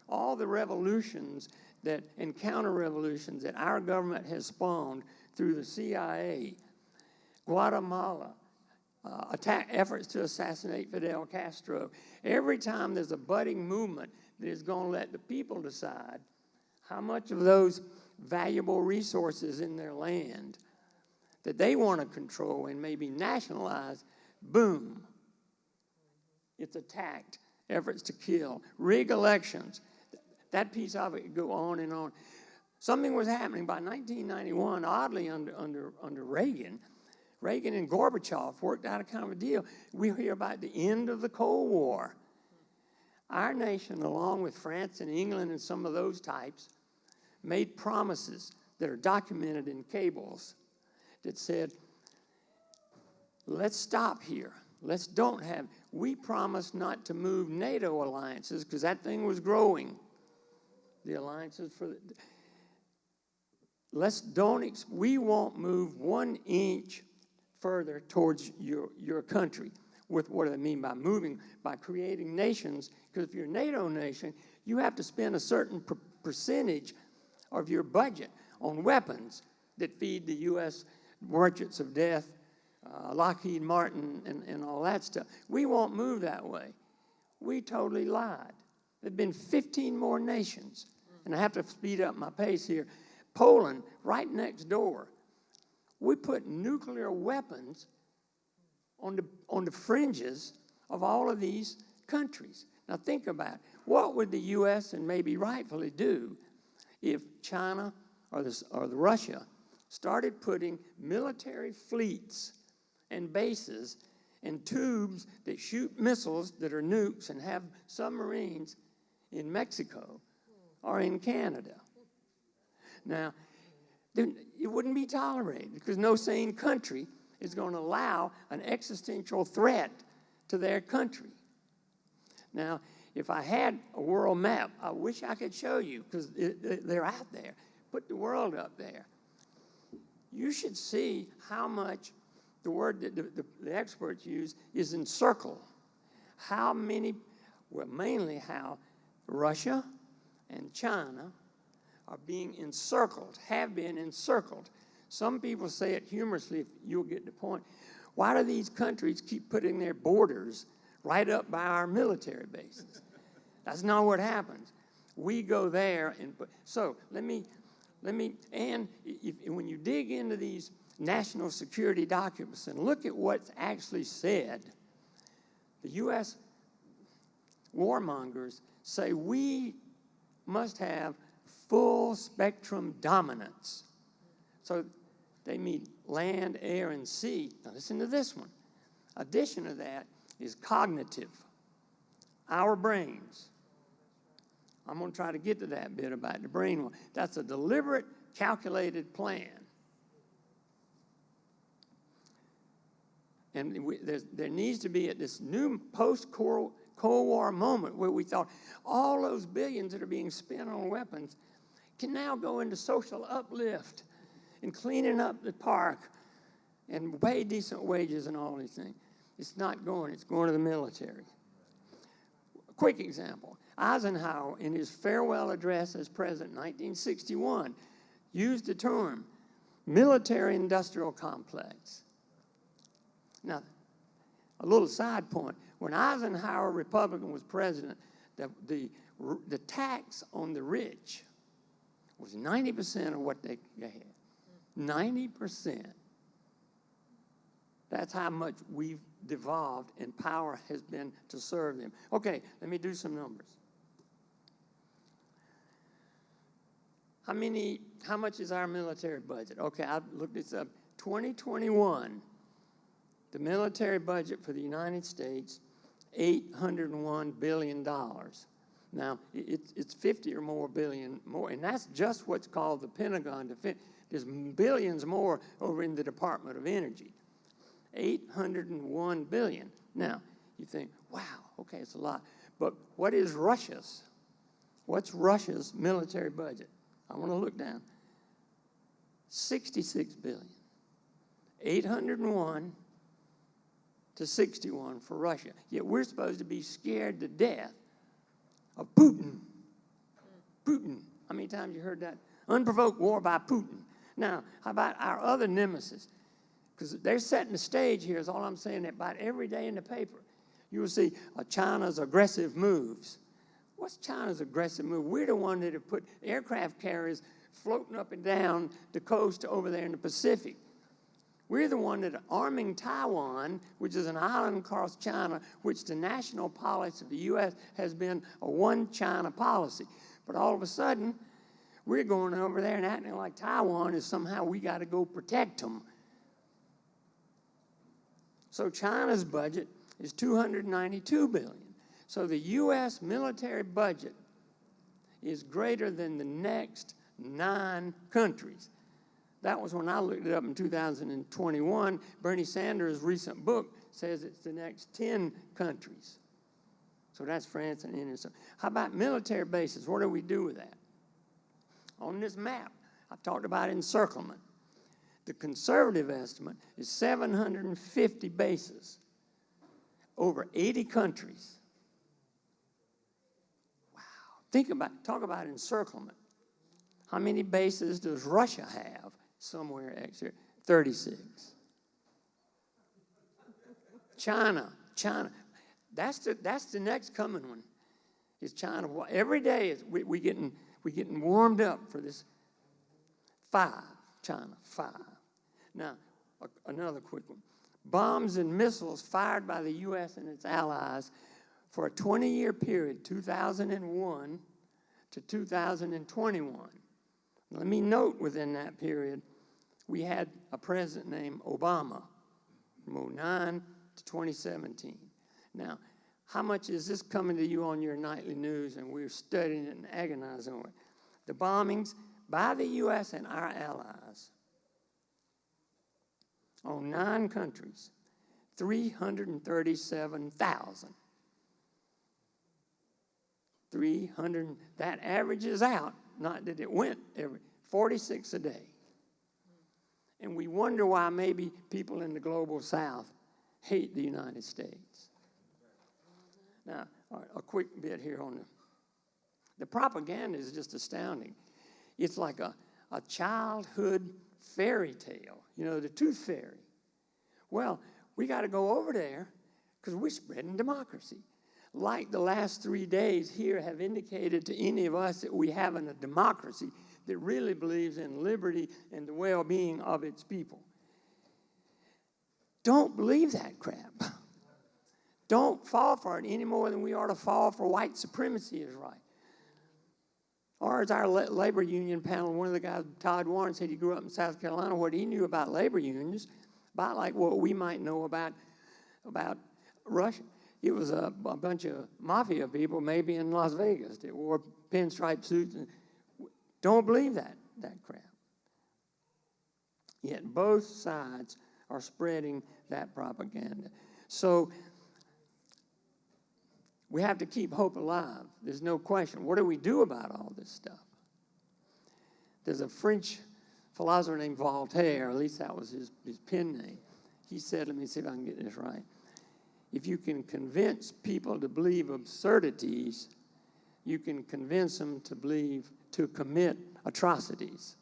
All the revolutions and counter-revolutions that our government has spawned through the CIA, Guatemala, efforts to assassinate Fidel Castro. Every time there's a budding movement that is going to let the people decide how much of those valuable resources in their land that they want to control and maybe nationalize, boom, it's attacked, efforts to kill, rig elections. That piece of it could go on and on. Something was happening by 1991, oddly under Reagan. Reagan and Gorbachev worked out a kind of a deal. We hear about the end of the Cold War. Our nation, along with France and England and some of those types, made promises that are documented in cables that said, let's stop here. We promised not to move NATO alliances because that thing was growing. The alliances we won't move 1 inch further towards your country. With what do I mean by moving? By creating nations, because if you're a NATO nation, you have to spend a certain percentage of your budget on weapons that feed the U.S. merchants of death, Lockheed Martin, and all that stuff. We won't move that way. We totally lied. There have been 15 more nations, and I have to speed up my pace here. Poland, right next door. We put nuclear weapons on the fringes of all of these countries. Now think about it. What would the U.S. and maybe rightfully do if China or Russia started putting military fleets and bases and tubes that shoot missiles that are nukes and have submarines in Mexico or in Canada? Now, it wouldn't be tolerated because no sane country is going to allow an existential threat to their country. Now, if I had a world map, I wish I could show you because they're out there. Put the world up there. You should see how much the word that the experts use is encircle. How many, well, mainly how Russia and China are being encircled, have been encircled. Some people say it humorously, if you'll get the point. Why do these countries keep putting their borders right up by our military bases? That's not what happens. We go there and so let me and when you dig into these national security documents and look at what's actually said, the U.S. warmongers say we must have full spectrum dominance. So they mean land, air, and sea. Now listen to this one. Addition to that is cognitive, our brains. I'm going to try to get to that bit about the brain one. That's a deliberate, calculated plan. And there needs to be at this new post-Cold War moment where we thought all those billions that are being spent on weapons can now go into social uplift and cleaning up the park and pay decent wages and all these things. It's not going. It's going to the military. A quick example. Eisenhower, in his farewell address as president in 1961, used the term military-industrial complex. Now, a little side point. When Eisenhower, Republican, was president, the tax on the rich was 90% of what they had. 90%. That's how much we've devolved and power has been to serve them. Okay, let me do some numbers. How much is our military budget? Okay, I looked this up. 2021, the military budget for the United States, $801 billion. Now, it's 50 or more billion more, and that's just what's called the Pentagon Defense. There's billions more over in the Department of Energy. 801 billion. Now, you think, wow, okay, it's a lot. But what is Russia's? What's Russia's military budget? I want to look down. 66 billion. 801 to 61 for Russia. Yet we're supposed to be scared to death of Putin. Putin. How many times you heard that? Unprovoked war by Putin. Now, how about our other nemesis? Because they're setting the stage here, is all I'm saying. About every day in the paper, you will see China's aggressive moves. What's China's aggressive move? We're the one that have put aircraft carriers floating up and down the coast over there in the Pacific. We're the one that are arming Taiwan, which is an island across China, which the national policy of the U.S. has been a one-China policy. But all of a sudden, we're going over there and acting like Taiwan is somehow we got to go protect them. So China's budget is $292 billion. So the U.S. military budget is greater than the next 9 countries. That was when I looked it up in 2021. Bernie Sanders' recent book says it's the next 10 countries. So that's France and India. So how about military bases? What do we do with that? On this map, I've talked about encirclement. The conservative estimate is 750 bases over 80 countries. Wow. Talk about encirclement. How many bases does Russia have? Somewhere extra 36. China. That's the next coming one. Is China? Every day we're getting warmed up for this. 5. China. 5. Now another quick one. Bombs and missiles fired by the U.S. and its allies for a 20-year period, 2001 to 2021. Let me note within that period, we had a president named Obama from 2009 to 2017. Now, how much is this coming to you on your nightly news? And we're studying it and agonizing over it. The bombings by the U.S. and our allies on 9 countries, 337,000. 300, that averages out, not that it went every, 46 a day. And we wonder why maybe people in the global south hate the United States. Now, a quick bit here on the propaganda is just astounding. It's like a childhood fairy tale, you know, the tooth fairy. Well, we got to go over there because we're spreading democracy. Like the last 3 days here have indicated to any of us that we have a democracy that really believes in liberty and the well-being of its people. Don't believe that crap. Don't fall for it any more than we ought to fall for white supremacy is right. Or as our labor union panel, one of the guys, Todd Warren, said he grew up in South Carolina. What he knew about labor unions, about like what we might know about Russia. It was a bunch of mafia people, maybe in Las Vegas, that wore pinstripe suits. Don't believe that crap. Yet both sides are spreading that propaganda. So we have to keep hope alive. There's no question. What do we do about all this stuff? There's a French philosopher named Voltaire, at least that was his pen name. He said, let me see if I can get this right. If you can convince people to believe absurdities, you can convince them to commit atrocities.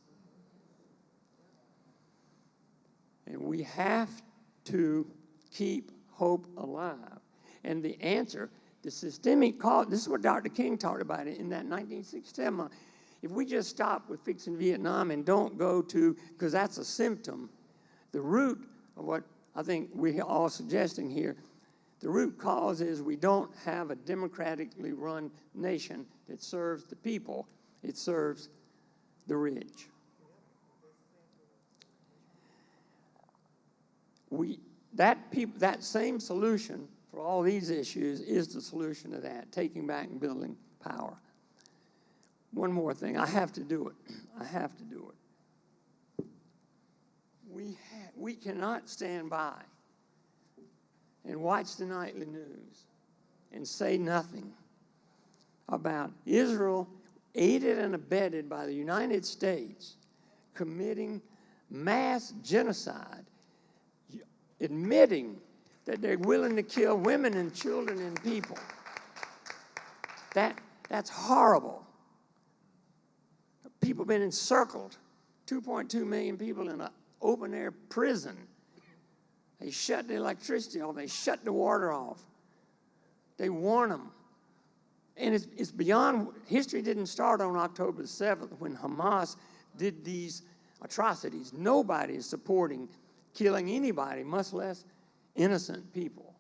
And we have to keep hope alive. And the answer, the systemic cause, this is what Dr. King talked about in that 1967. If we just stop with fixing Vietnam and don't go to, because that's a symptom, the root of what I think we're all suggesting here, the root cause is we don't have a democratically run nation that serves the people. It serves the rich. That same solution for all these issues is the solution to that, taking back and building power. One more thing, I have to do it. I have to do it. We cannot stand by and watch the nightly news and say nothing about Israel, aided and abetted by the United States, committing mass genocide, admitting that they're willing to kill women and children and people. That's horrible. People have been encircled, 2.2 million people in an open-air prison. They shut the electricity off. They shut the water off. They warn them. And it's beyond, history didn't start on October the 7th when Hamas did these atrocities. Nobody is supporting killing anybody, much less innocent people.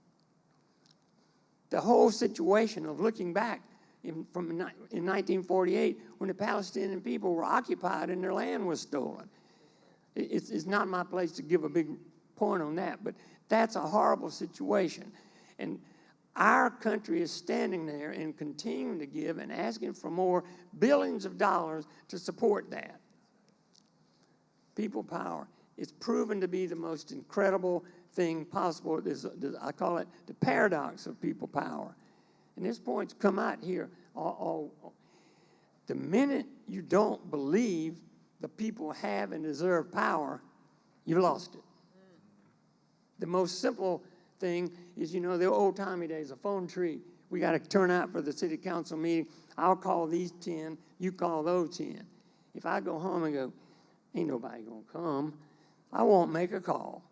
The whole situation of looking back in 1948 when the Palestinian people were occupied and their land was stolen. It's not my place to give a big point on that, but that's a horrible situation. And our country is standing there and continuing to give and asking for more billions of dollars to support that. People power. It's proven to be the most incredible thing possible. I call it the paradox of people power. And this point's come out here. The minute you don't believe the people have and deserve power, you've lost it. The most simple thing is, you know, the old-timey days, a phone tree. We got to turn out for the city council meeting. I'll call these 10, you call those 10. If I go home and go, ain't nobody going to come, I won't make a call.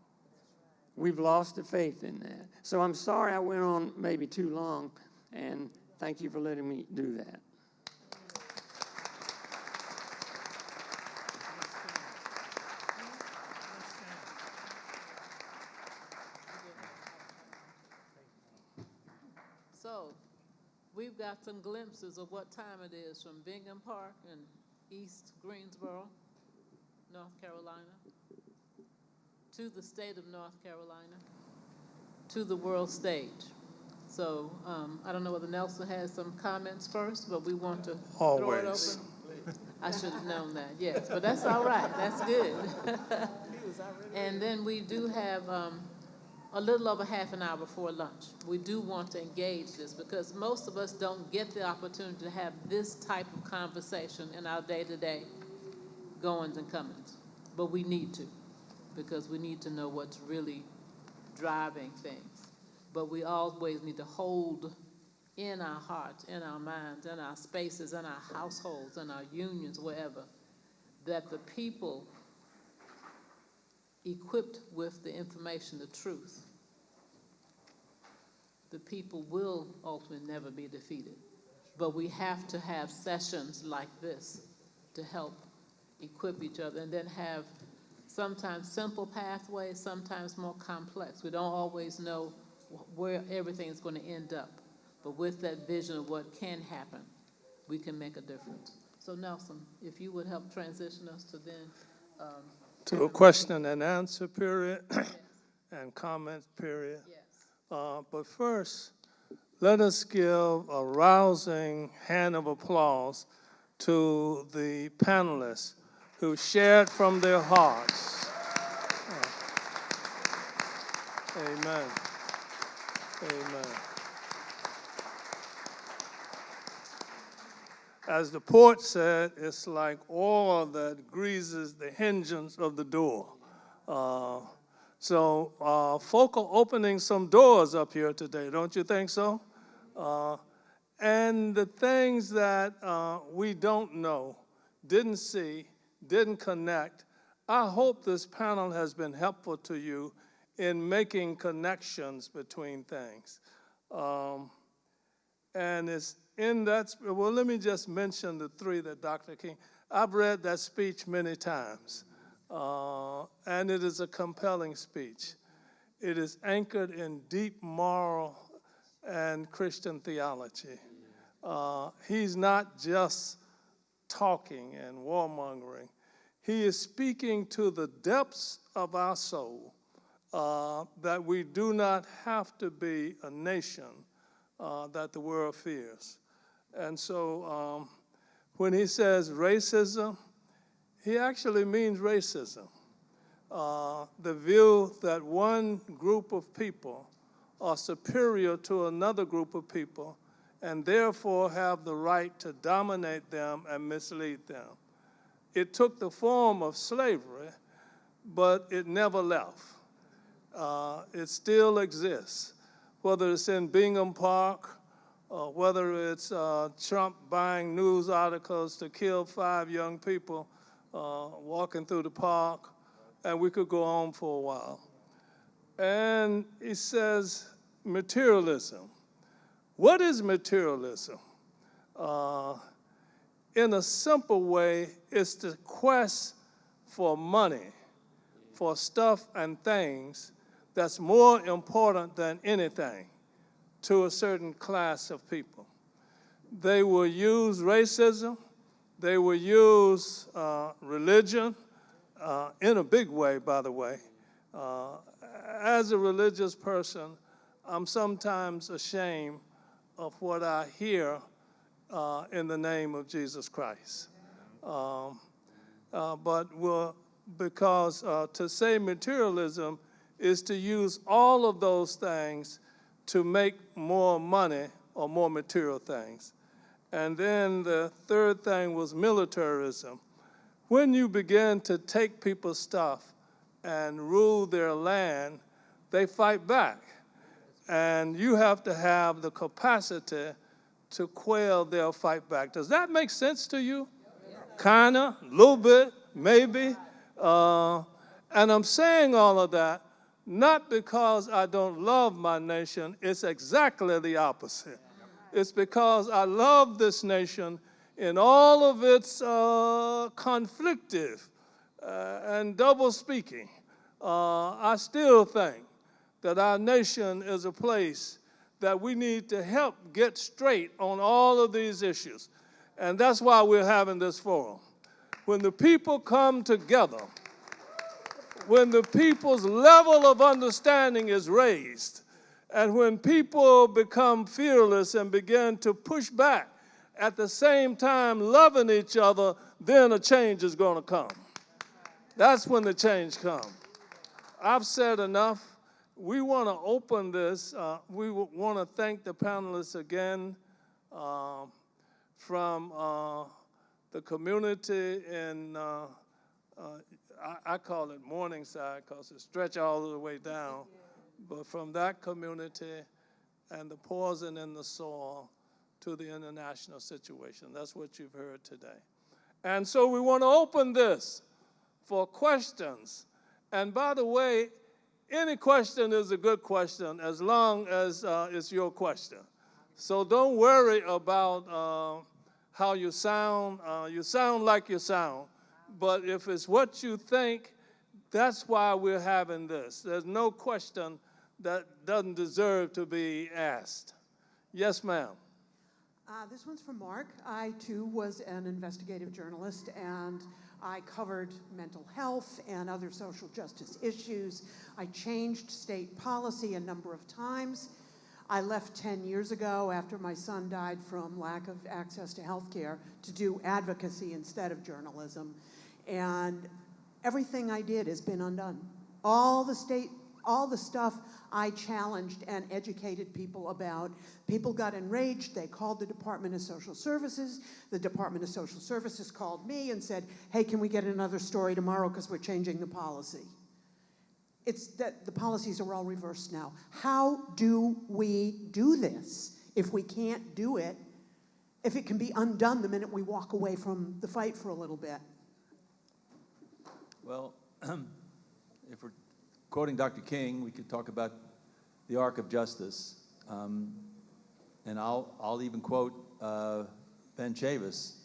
We've lost the faith in that. So I'm sorry I went on maybe too long, and thank you for letting me do that. So, we've got some glimpses of what time it is from Bingham Park in East Greensboro, North Carolina, to the state of North Carolina, to the world stage. So, I don't know whether Nelson has some comments first, but we want to throw it open. I should have known that, yes, but that's all right, that's good. And then we do have a little over half an hour before lunch. We do want to engage this because most of us don't get the opportunity to have this type of conversation in our day-to-day goings and comings, but we need to, because we need to know what's really driving things. But we always need to hold in our hearts, in our minds, in our spaces, in our households, in our unions, wherever, that the people equipped with the information, the truth, the people will ultimately never be defeated. But we have to have sessions like this to help equip each other, and then have sometimes simple pathways, sometimes more complex. We don't always know where everything is going to end up, but with that vision of what can happen, we can make a difference. So Nelson, if you would help transition us to then to a question and answer period. Yes. And comment period. Yes. But first, let us give a rousing hand of applause to the panelists who shared from their hearts. Amen. Amen. As the poet said, it's like oil that greases the hinges of the door. So folk are opening some doors up here today, don't you think so? And the things that we don't know, didn't see, didn't connect, I hope this panel has been helpful to you in making connections between things. And it's in that, well, let me just mention the three that Dr. King, I've read that speech many times, and it is a compelling speech. It is anchored in deep moral and Christian theology. He's not just talking and warmongering. He is speaking to the depths of our soul, that we do not have to be a nation that the world fears. And so when he says racism, he actually means racism. The view that one group of people are superior to another group of people and therefore have the right to dominate them and mislead them. It took the form of slavery, but it never left. It still exists, whether it's in Bingham Park, whether it's Trump buying news articles to kill 5 young people walking through the park, and we could go on for a while. And he says materialism. What is materialism? In a simple way, it's the quest for money, for stuff and things that's more important than anything to a certain class of people. They will use racism, they will use religion, in a big way, by the way. As a religious person, I'm sometimes ashamed of what I hear in the name of Jesus Christ. Because to say materialism is to use all of those things to make more money or more material things. And then the third thing was militarism. When you begin to take people's stuff and rule their land, they fight back. And you have to have the capacity to quell their fight back. Does that make sense to you? Kinda, a little bit, maybe. And I'm saying all of that not because I don't love my nation. It's exactly the opposite. It's because I love this nation in all of its conflictive and double speaking. I still think that our nation is a place that we need to help get straight on all of these issues. And that's why we're having this forum. When the people come together, when the people's level of understanding is raised, and when people become fearless and begin to push back, at the same time loving each other, then a change is going to come. That's when the change comes. I've said enough. We want to open this. We want to thank the panelists again from the community in, I call it Morningside because it stretches all the way down. But from that community and the poison in the soil to the international situation. That's what you've heard today. And so we want to open this for questions. And by the way, any question is a good question as long as it's your question. So don't worry about how you sound. You sound like you sound. But if it's what you think, that's why we're having this. There's no question that doesn't deserve to be asked. Yes, ma'am. This one's from Mark. I, too, was an investigative journalist, and I covered mental health and other social justice issues. I changed state policy a number of times. I left 10 years ago after my son died from lack of access to health care to do advocacy instead of journalism. And everything I did has been undone. All the stuff I challenged and educated people about, people got enraged. They called the Department of Social Services. The Department of Social Services called me and said, hey, can we get another story tomorrow because we're changing the policy. It's that the policies are all reversed now. How do we do this if we can't do it, if it can be undone the minute we walk away from the fight for a little bit? Well, if we're quoting Dr. King, we could talk about the arc of justice. And I'll even quote Ben Chavis.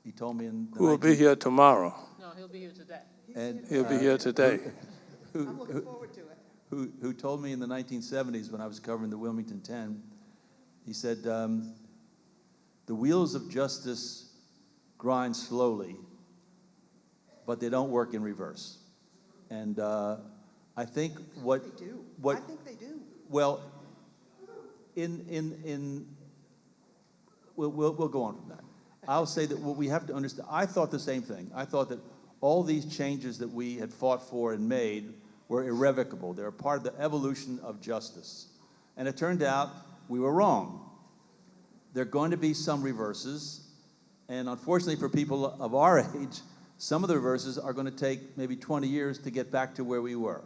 He told me in the Who will be here tomorrow. No, he'll be here today. And, He'll be here today. I'm looking forward to it. Who told me in the 1970s when I was covering the Wilmington 10, he said, the wheels of justice grind slowly, but they don't work in reverse. And I think what They do. what I think they do. well, we'll go on from that. I'll say that what we have to understand, I thought the same thing. I thought that all these changes that we had fought for and made were irrevocable. They're a part of the evolution of justice. And it turned out we were wrong. There are going to be some reverses, and unfortunately for people of our age, some of the reverses are going to take maybe 20 years to get back to where we were.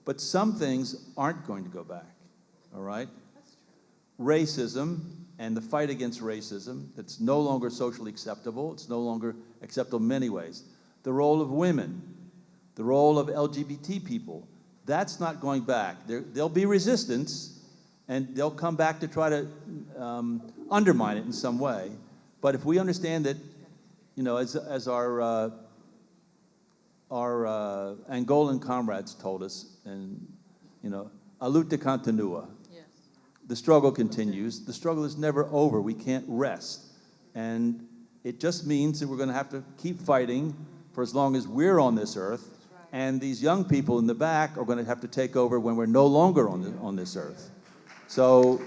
But some things aren't going to go back, all right? Racism and the fight against racism, that's no longer socially acceptable. It's no longer acceptable in many ways. The role of women, the role of LGBT people, that's not going back. There'll be resistance, and they'll come back to try to undermine it in some way. But if we understand that, you know, as our Angolan comrades told us, and, you know, a luta continua. Yes. The struggle continues. The struggle is never over. We can't rest. And it just means that we're going to have to keep fighting for as long as we're on this earth. And these young people in the back are going to have to take over when we're no longer on this earth. So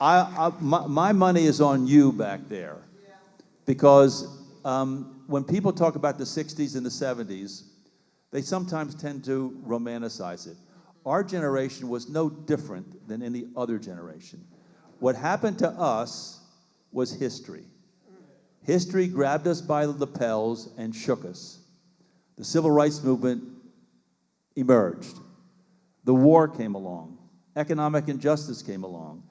my money is on you back there. Because when people talk about the 60s and the 70s, they sometimes tend to romanticize it. Our generation was no different than any other generation. What happened to us was history. History grabbed us by the lapels and shook us. The civil rights movement emerged. The war came along. Economic injustice came along.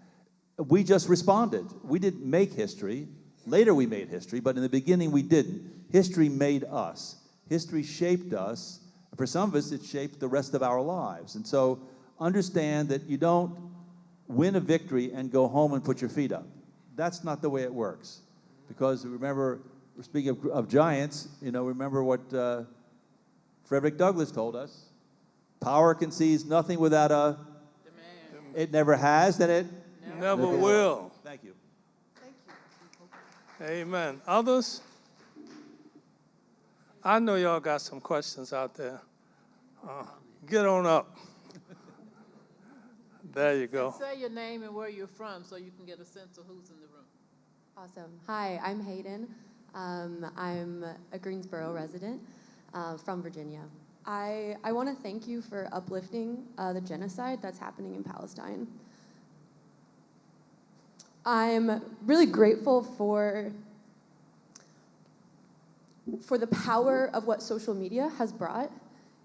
We just responded. We didn't make history. Later we made history, but in the beginning we didn't. History made us. History shaped us. And for some of us, it shaped the rest of our lives. And so understand that you don't win a victory and go home and put your feet up. That's not the way it works. Because remember, speaking of giants, you know, remember what Frederick Douglass told us. Power concedes nothing without a demand. It never has, and it never will. Thank you. Thank you. Amen. Others? I know y'all got some questions out there. Get on up. There you go. Say your name and where you're from so you can get a sense of who's in the room. Awesome. Hi, I'm Hayden. I'm a Greensboro resident from Virginia. I want to thank you for uplifting the genocide that's happening in Palestine. I'm really grateful for the power of what social media has brought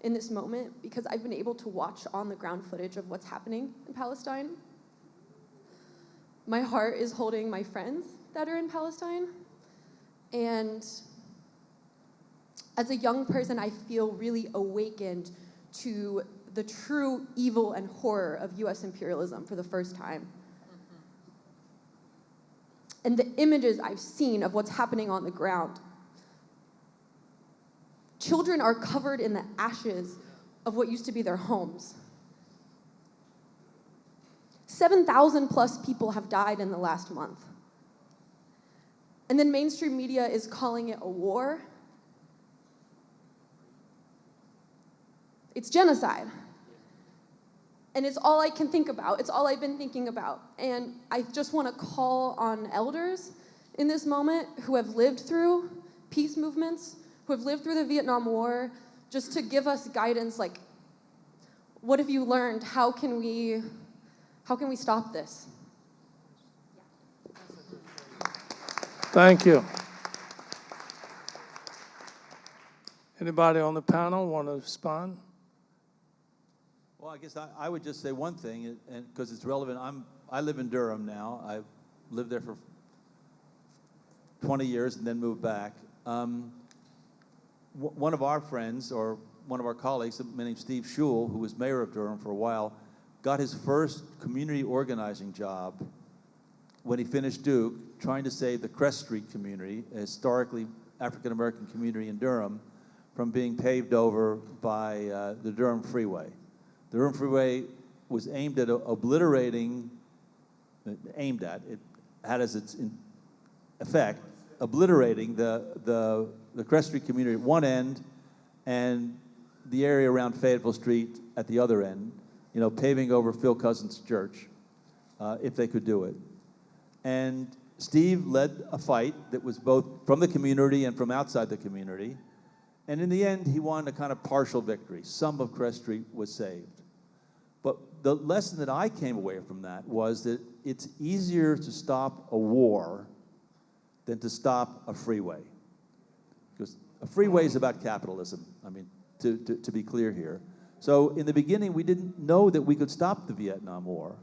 in this moment, because I've been able to watch on the ground footage of what's happening in Palestine. My heart is holding my friends that are in Palestine, and as a young person, I feel really awakened to the true evil and horror of US imperialism for the first time. And the images I've seen of what's happening on the ground. Children are covered in the ashes of what used to be their homes. 7,000 plus people have died in the last month. And then mainstream media is calling it a war. It's genocide. And it's all I can think about. It's all I've been thinking about. And I just want to call on elders in this moment who have lived through peace movements, who have lived through the Vietnam War, just to give us guidance, like, what have you learned? How can we stop this? Thank you. Anybody on the panel want to respond? Well, I guess I would just say one thing, and because it's relevant. I live in Durham now. I lived there for 20 years and then moved back. One of our friends, or one of our colleagues, a man named Steve Schul, who was mayor of Durham for a while, got his first community organizing job when he finished Duke, trying to save the Crest Street community, a historically African-American community in Durham, from being paved over by the Durham Freeway. The Durham Freeway was aimed at it had as its effect obliterating the Crest Street community at one end and the area around Fayetteville Street at the other end, you know, paving over Phil Cousins' church, if they could do it. And Steve led a fight that was both from the community and from outside the community. And in the end, he won a kind of partial victory. Some of Crest Street was saved. But the lesson that I came away from that was that it's easier to stop a war than to stop a freeway. Because a freeway is about capitalism, I mean, to be clear here. So in the beginning, we didn't know that we could stop the Vietnam War,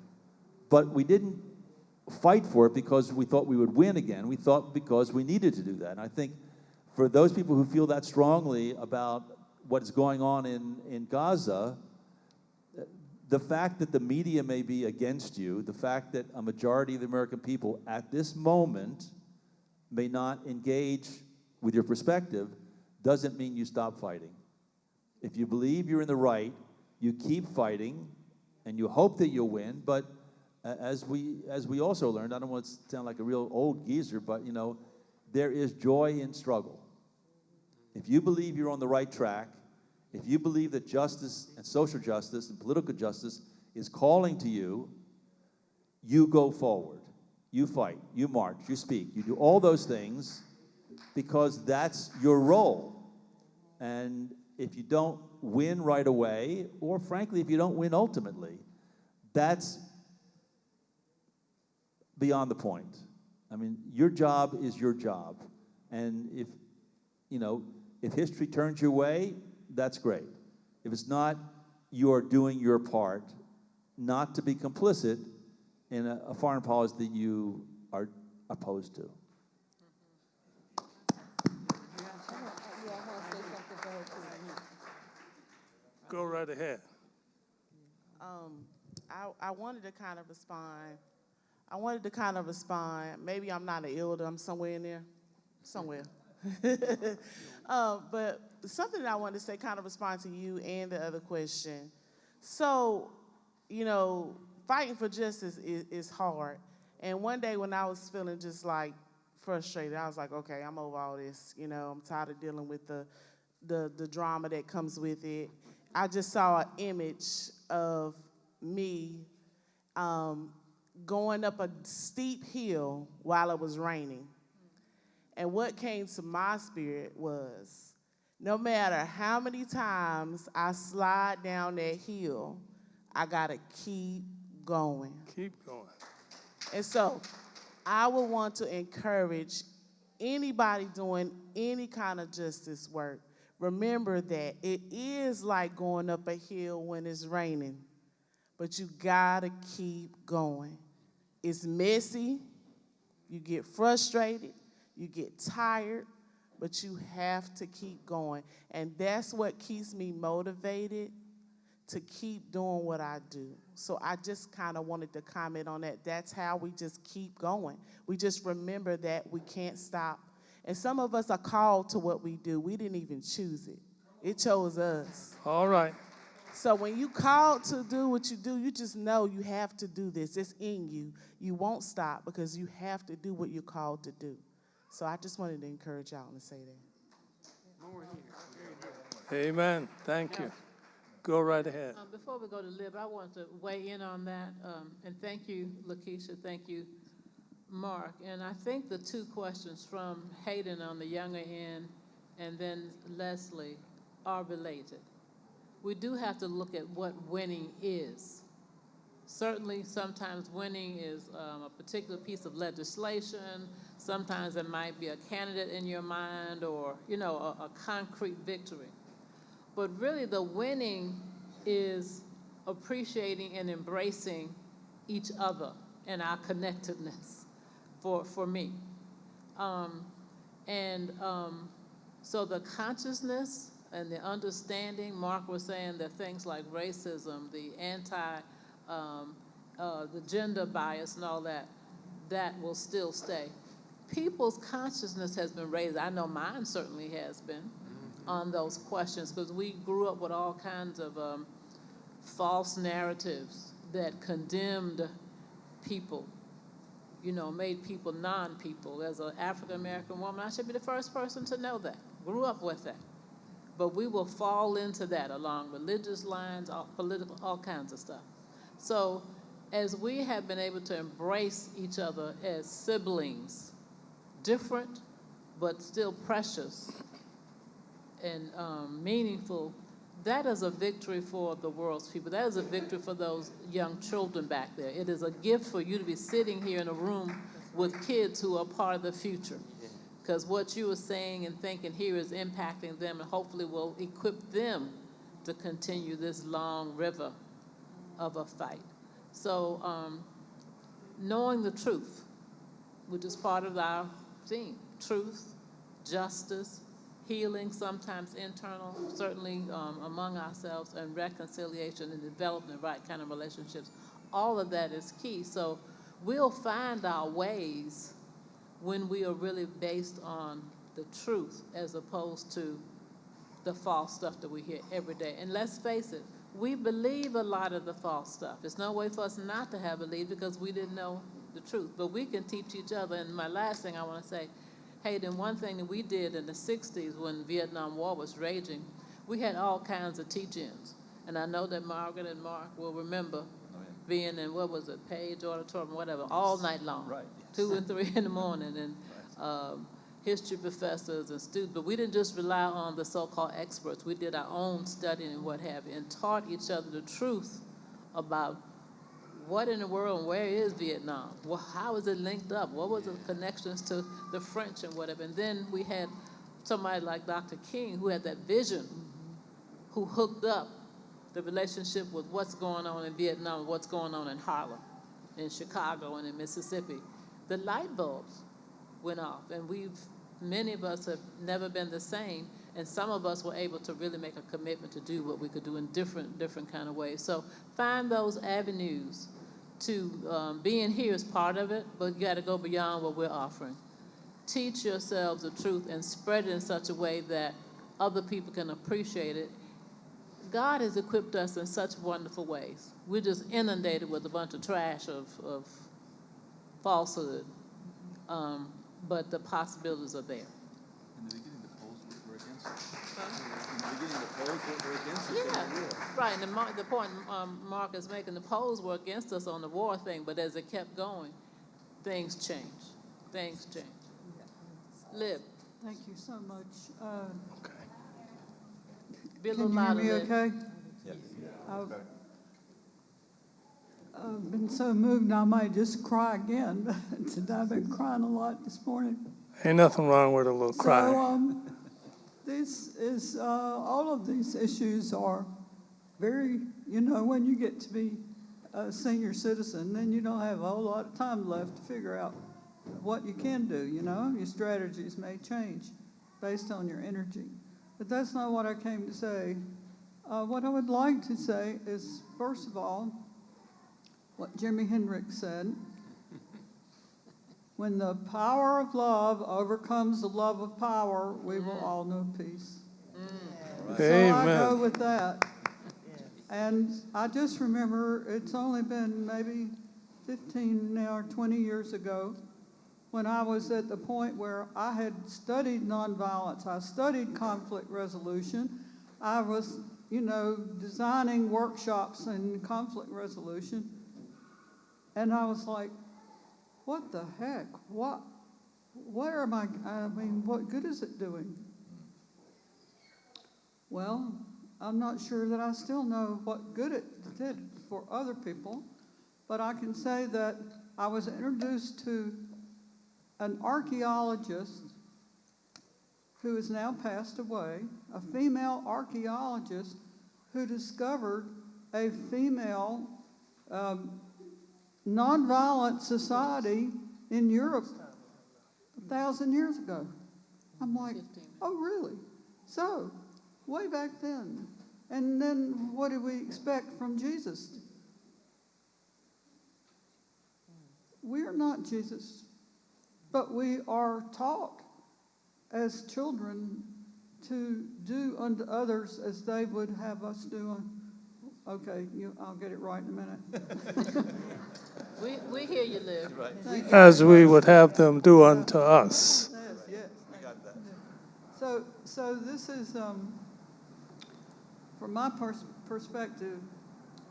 but we didn't fight for it because we thought we would win again. We thought because we needed to do that. And I think for those people who feel that strongly about what is going on in Gaza, the fact that the media may be against you, the fact that a majority of the American people at this moment may not engage with your perspective doesn't mean you stop fighting. If you believe you're in the right, you keep fighting, and you hope that you'll win. But as we also learned, I don't want to sound like a real old geezer, but you know, there is joy in struggle. If you believe you're on the right track, if you believe that justice and social justice and political justice is calling to you, you go forward. You fight, you march, you speak, you do all those things because that's your role. And if you don't win right away, or frankly, if you don't win ultimately, that's beyond the point. I mean, your job is your job. And if, you know, if history turns your way, that's great. If it's not, you are doing your part not to be complicit in a foreign policy that you are opposed to. Go right ahead. I wanted to kind of respond. Maybe I'm not an elder. I'm somewhere in there. Somewhere. But something that I wanted to say, kind of respond to you and the other question. So, you know, fighting for justice is hard. And one day when I was feeling just like frustrated, I was like, okay, I'm over all this. You know, I'm tired of dealing with the drama that comes with it. I just saw an image of me going up a steep hill while it was raining. And what came to my spirit was, no matter how many times I slide down that hill, I gotta keep going. Keep going. And so I would want to encourage anybody doing any kind of justice work, remember that it is like going up a hill when it's raining, but you gotta keep going. It's messy, you get frustrated, you get tired, but you have to keep going. And that's what keeps me motivated to keep doing what I do. So I just kind of wanted to comment on that. That's how we just keep going. We just remember that we can't stop. And some of us are called to what we do. We didn't even choose it. It chose us. All right. So when you called to do what you do, you just know you have to do this. It's in you. You won't stop because you have to do what you're called to do. So I just wanted to encourage y'all to say that. Amen. Thank you. Go right ahead. Before we go to Lib, I want to weigh in on that. And thank you, LakeisYah. Thank you, Mark. And I think the two questions from Hayden on the younger end and then Leslie are related. We do have to look at what winning is. Certainly, sometimes winning is a particular piece of legislation. Sometimes it might be a candidate in your mind or, you know, a concrete victory. But really the winning is appreciating and embracing each other and our connectedness for me. So the consciousness and the understanding, Mark was saying that things like racism, the the gender bias and all that, that will still stay. People's consciousness has been raised. I know mine certainly has been on those questions because we grew up with all kinds of false narratives that condemned people, made people non-people. As an African-American woman, I should be the first person to know that, grew up with that. But we will fall into that along religious lines, political, all kinds of stuff. So as we have been able to embrace each other as siblings, different but still precious and meaningful, that is a victory for the world's people. That is a victory for those young children back there. It is a gift for you to be sitting here in a room with kids who are part of the future. Because what you are saying and thinking here is impacting them and hopefully will equip them to continue this long river of a fight. So knowing the truth, which is part of our theme, truth, justice, healing, sometimes internal, certainly among ourselves, and reconciliation and developing the right kind of relationships. All of that is key. So we'll find our ways when we are really based on the truth as opposed to the false stuff that we hear every day. And let's face it, we believe a lot of the false stuff. There's no way for us not to have believed because we didn't know the truth. But we can teach each other. And my last thing I want to say, hey, then one thing that we did in the 60s when the Vietnam War was raging, we had all kinds of teach-ins. And I know that Margaret and Mark will remember being in, what was it, Page Auditorium, whatever, all night long, Right. 2 and 3 in the morning, and history professors and students. But we didn't just rely on the so-called experts. We did our own studying and what have you, and taught each other the truth about what in the world and where is Vietnam? Well, how is it linked up? What was the connections to the French and whatever? And then we had somebody like Dr. King who had that vision, who hooked up the relationship with what's going on in Vietnam and what's going on in Harlem, in Chicago, and in Mississippi. The light bulbs went off, and many of us have never been the same, and some of us were able to really make a commitment to do what we could do in different kind of ways. So find those avenues to being here is part of it, but you got to go beyond what we're offering. Teach yourselves the truth and spread it in such a way that other people can appreciate it. God has equipped us in such wonderful ways. We're just inundated with a bunch of trash of falsehood, but the possibilities are there. In the beginning, the polls were against us. In the beginning, the polls were against us. Yeah, right. And the point Mark is making, the polls were against us on the war thing, but as it kept going, things changed. Things changed. Liv. Thank you so much. Be a Can little you hear louder, me Liv. okay? Yes. I've been so moved I might just cry again. Today I've been crying a lot this morning. Ain't nothing wrong with a little crying. So this is, all of these issues are very, when you get to be a senior citizen, then you don't have a whole lot of time left to figure out what you can do, Your strategies may change based on your energy. But that's not what I came to say. What I would like to say is, first of all, what Jimi Hendrix said, when the power of love overcomes the love of power, we will all know peace. Right. So Amen. I go with that. And I just remember it's only been maybe 15 now or 20 years ago when I was at the point where I had studied nonviolence. I studied conflict resolution. I was, designing workshops in conflict resolution. And I was like, what the heck? What good is it doing? Well, I'm not sure that I still know what good it did for other people, but I can say that I was introduced to an archaeologist who has now passed away, a female archaeologist who discovered a female nonviolent society in Europe 1,000 years ago. I'm like, oh, really? So, way back then. And then what do we expect from Jesus? We are not Jesus, but we are taught as children to do unto others as they would have us do Okay, I'll get it right in a minute. We hear you, Liv. As we would have them do unto us. Yes. So this is, from my perspective,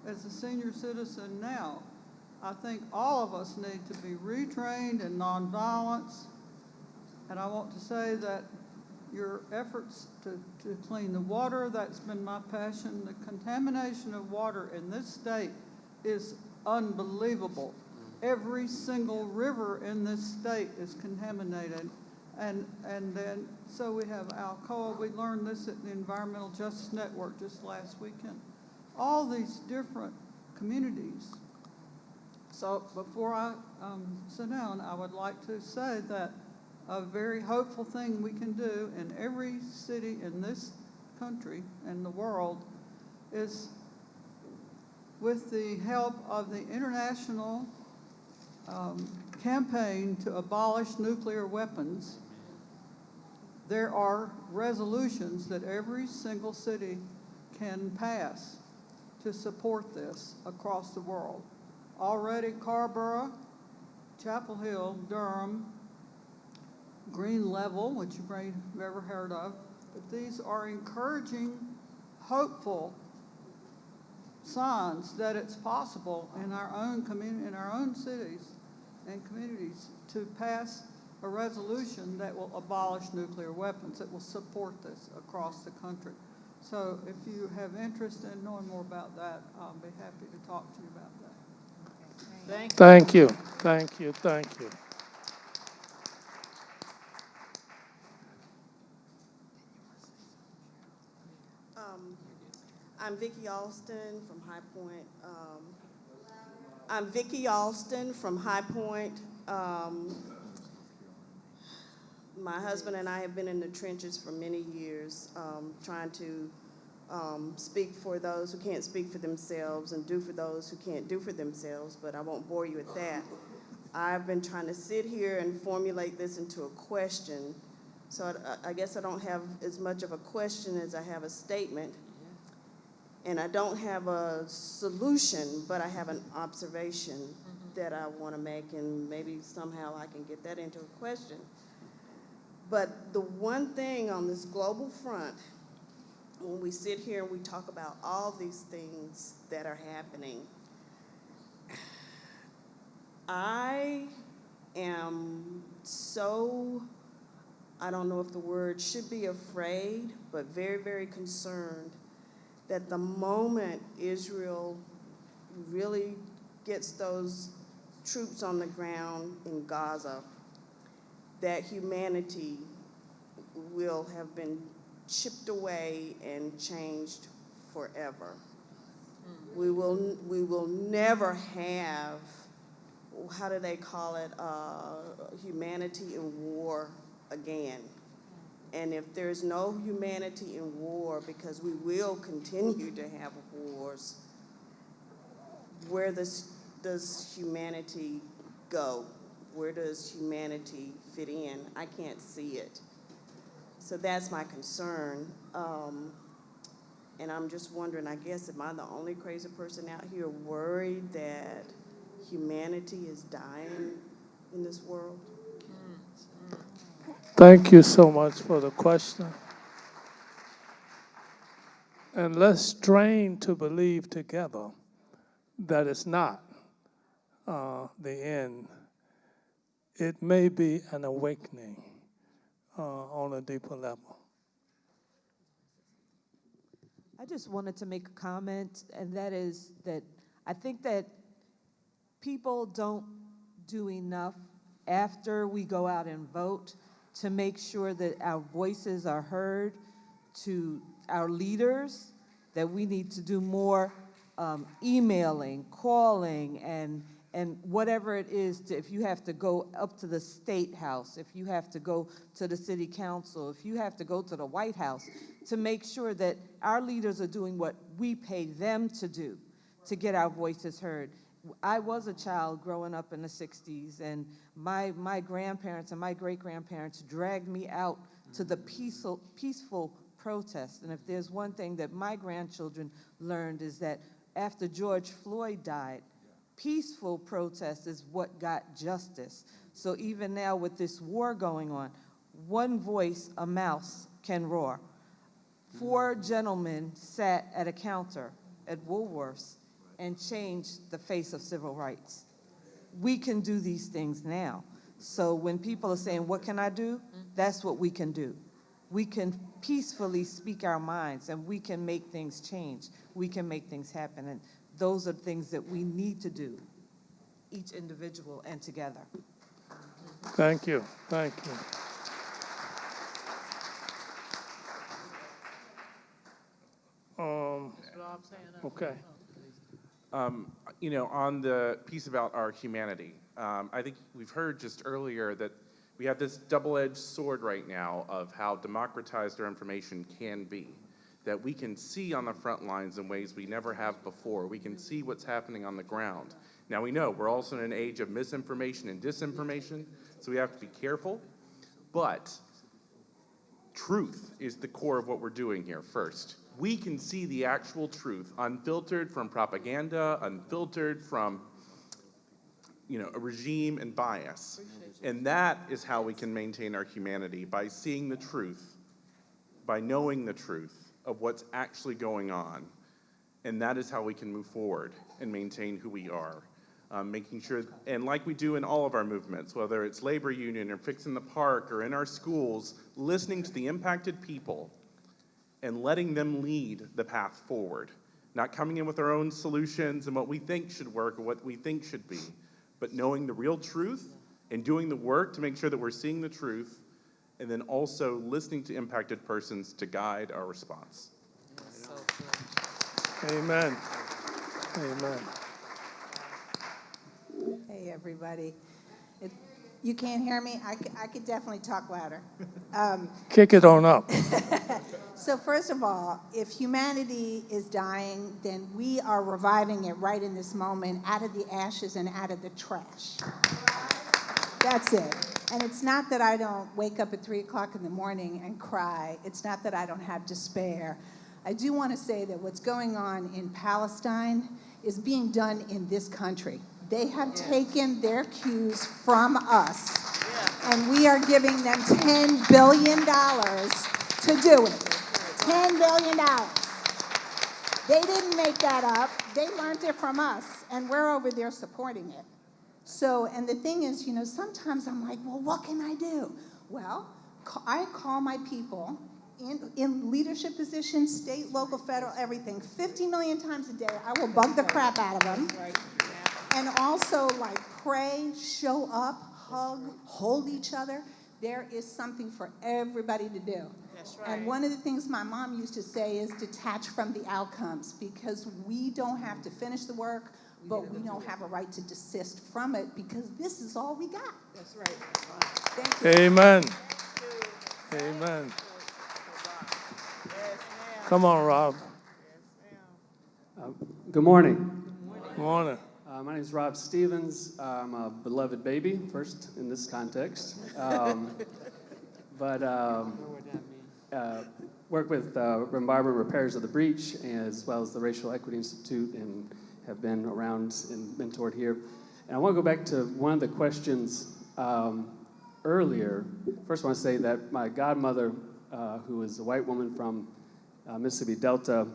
as a senior citizen now, I think all of us need to be retrained in nonviolence. And I want to say that your efforts to clean the water, that's been my passion. The contamination of water in this state is unbelievable. Every single river in this state is contaminated. And then, so we have Alcoa. We learned this at the Environmental Justice Network just last weekend. All these different communities. So before I sit down, I would like to say that a very hopeful thing we can do in every city in this country and the world is, with the help of the international campaign to abolish nuclear weapons, there are resolutions that every single city can pass to support this across the world. Already Carrboro, Chapel Hill, Durham, Green Level, which you may have never heard of, but these are encouraging, hopeful signs that it's possible in our own community, in our own cities and communities, to pass a resolution that will abolish nuclear weapons, that will support this across the country. So if you have interest in knowing more about that, I'll be happy to talk to you about that. Thank you. I'm Vicki Alston from High Point. I'm Vicki Alston from High Point. My husband and I have been in the trenches for many years, trying to speak for those who can't speak for themselves and do for those who can't do for themselves, but I won't bore you with that. I've been trying to sit here and formulate this into a question, so I guess I don't have as much of a question as I have a statement. And I don't have a solution, but I have an observation that I want to make, and maybe somehow I can get that into a question. But the one thing on this global front, when we sit here and we talk about all these things that are happening, I am so, I don't know if the word should be afraid, but very, very concerned that the moment Israel really gets those troops on the ground in Gaza, that humanity will have been chipped away and changed forever. We will never have, how do they call it, humanity in war again. And if there's no humanity in war, because we will continue to have wars, where does humanity go? Where does humanity fit in? I can't see it. So that's my concern. And I'm just wondering, I guess, am I the only crazy person out here worried that humanity is dying in this world? Thank you so much for the question. And let's strain to believe together that it's not the end. It may be an awakening on a deeper level. I just wanted to make a comment, and that is that I think that people don't do enough after we go out and vote to make sure that our voices are heard, to our leaders, that we need to do more emailing, calling, and whatever it is, if you have to go up to the State House, if you have to go to the City Council, if you have to go to the White House, to make sure that our leaders are doing what we pay them to do to get our voices heard. I was a child growing up in the 60s, and my grandparents and my great-grandparents dragged me out to the peaceful protest. And if there's one thing that my grandchildren learned is that after George Floyd died. Peaceful protest is what got justice. So even now with this war going on, one voice, a mouse, can roar. 4 gentlemen sat at a counter at Woolworths and changed the face of civil rights. We can do these things now. So when people are saying, what can I do? That's what we can do. We can peacefully speak our minds, and we can make things change. We can make things happen, and those are things that we need to do, each individual and together. Thank you. Thank you. Okay. You know, on the piece about our humanity, I think we've heard just earlier that we have this double-edged sword right now of how democratized our information can be, that we can see on the front lines in ways we never have before. We can see what's happening on the ground. Now we know we're also in an age of misinformation and disinformation, so we have to be careful, but truth is the core of what we're doing here first. We can see the actual truth, unfiltered from propaganda, unfiltered from, you know, a regime and bias. And that is how we can maintain our humanity, by seeing the truth, by knowing the truth of what's actually going on. And that is how we can move forward and maintain who we are. Making sure, and like we do in all of our movements, whether it's labor union or fixing the park or in our schools, listening to the impacted people and letting them lead the path forward. Not coming in with our own solutions and what we think should work or what we think should be, but knowing the real truth and doing the work to make sure that we're seeing the truth, and then also listening to impacted persons to guide our response. Amen. Amen. Hey, everybody. You can't hear me? I could definitely talk louder. Kick it on up. So first of all, if humanity is dying, then we are reviving it right in this moment, out of the ashes and out of the trash. That's it. And it's not that I don't wake up at 3 o'clock in the morning and cry. It's not that I don't have despair. I do want to say that what's going on in Palestine is being done in this country. They have taken their cues from us, and we are giving them $10 billion to do it. $10 billion. They didn't make that up. They learned it from us, and we're over there supporting it. So, and the thing is, you know, sometimes I'm like, well, what can I do? Well, I call my people in leadership positions, state, local, federal, everything, 50 million times a day. I will bug the crap out of them. And also, like, pray, show up, hug, hold each other. There is something for everybody to do. That's right. And one of the things my mom used to say is detach from the outcomes, because we don't have to finish the work, but we don't have a right to desist from it, because this is all we got. That's right. Thank you. Amen. Amen. Come on, Rob. Good morning. Good morning. My name is Rob Stevens. I'm a beloved baby, first in this context. Work with Bombardment Repairs of the Breach, as well as the Racial Equity Institute, and have been around and mentored here. And I want to go back to one of the questions earlier. First, I want to say that my godmother, who is a white woman from Mississippi Delta,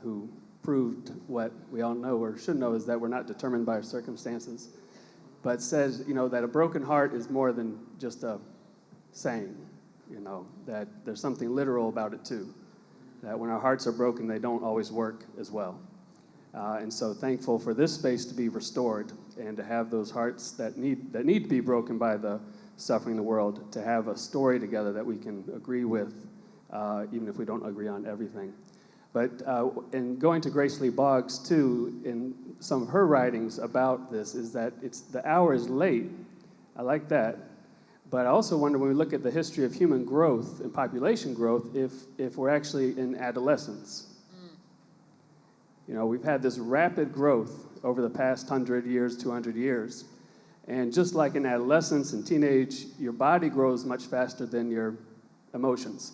who proved what we all know or should know, is that we're not determined by our circumstances, but says, you know, that a broken heart is more than just a saying, you know, that there's something literal about it too, that when our hearts are broken, they don't always work as well. And so thankful for this space to be restored and to have those hearts that need to be broken by the suffering in the world, to have a story together that we can agree with, even if we don't agree on everything. But in going to Grace Lee Boggs, too, in some of her writings about this, is that the hour is late. I like that. But I also wonder, when we look at the history of human growth and population growth, if we're actually in adolescence. You know, we've had this rapid growth over the past 100 years, 200 years. And just like in adolescence and teenage, your body grows much faster than your emotions,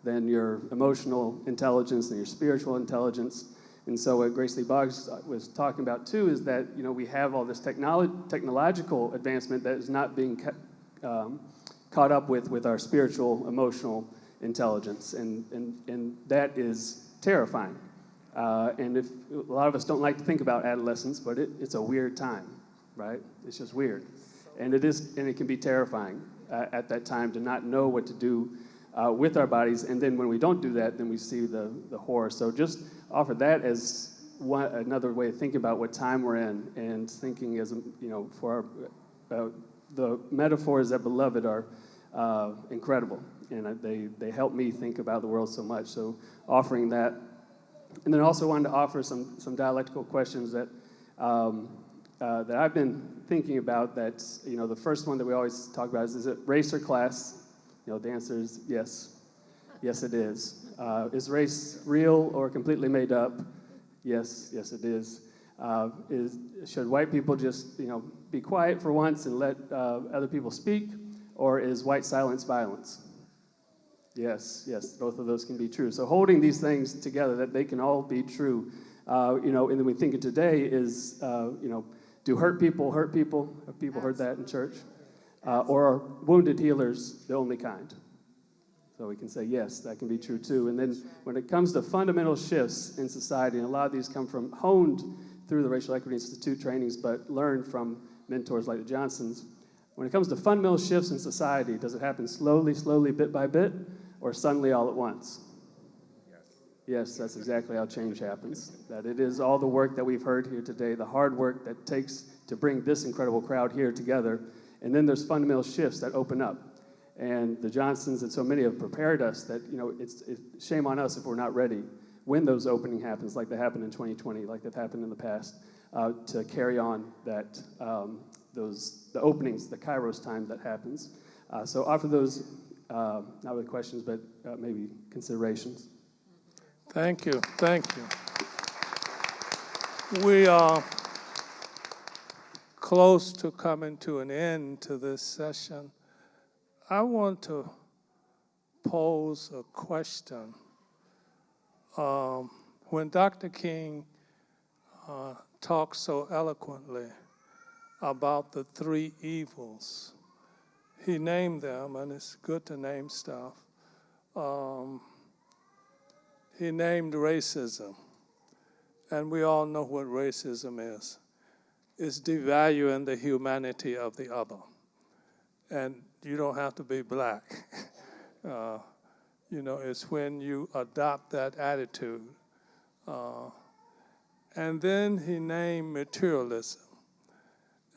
than your emotional intelligence, than your spiritual intelligence. And so what Grace Lee Boggs was talking about too is that, you know, we have all this technological advancement that is not being caught up with our spiritual, emotional intelligence, and that is terrifying. And if a lot of us don't like to think about adolescence, but it's a weird time, right? It's just weird, and it can be terrifying at that time to not know what to do with our bodies, and then when we don't do that, then we see the horror. So just offer that as another way of thinking about what time we're in, and thinking as, you know, for the metaphors that Beloved are incredible, and they help me think about the world so much. So offering that, and then also wanted to offer some dialectical questions that that I've been thinking about. That, you know, the first one that we always talk about is it race or class? You know, the answer is yes. Yes, it is. Is race real or completely made up? Yes, it is. Should white people just, you know, be quiet for once and let other people speak, or is white silence violence? Yes, both of those can be true. So holding these things together, that they can all be true, you know, and then we think of today is, you know, do hurt people hurt people? Have people heard that in church? Or are wounded healers the only kind? So we can say, yes, that can be true too. And then when it comes to fundamental shifts in society, and a lot of these come from honed through the Racial Equity Institute trainings, but learned from mentors like the Johnsons. When it comes to fundamental shifts in society, does it happen slowly, bit by bit, or suddenly all at once? Yes, that's exactly how change happens. That it is all the work that we've heard here today, the hard work that takes to bring this incredible crowd here together, and then there's fundamental shifts that open up. And the Johnsons and so many have prepared us that, you know, it's shame on us if we're not ready when those opening happens, like they happened in 2020, like they've happened in the past, to carry on that the openings, the Kairos time that happens. So offer those, not with questions, but maybe considerations. Thank you. We are close to coming to an end to this session. I want to pose a question. When Dr. King talked so eloquently about the three evils, he named them, and it's good to name stuff. He named racism, and we all know what racism is. It's devaluing the humanity of the other. And you don't have to be black. You know, it's when you adopt that attitude. And then he named materialism.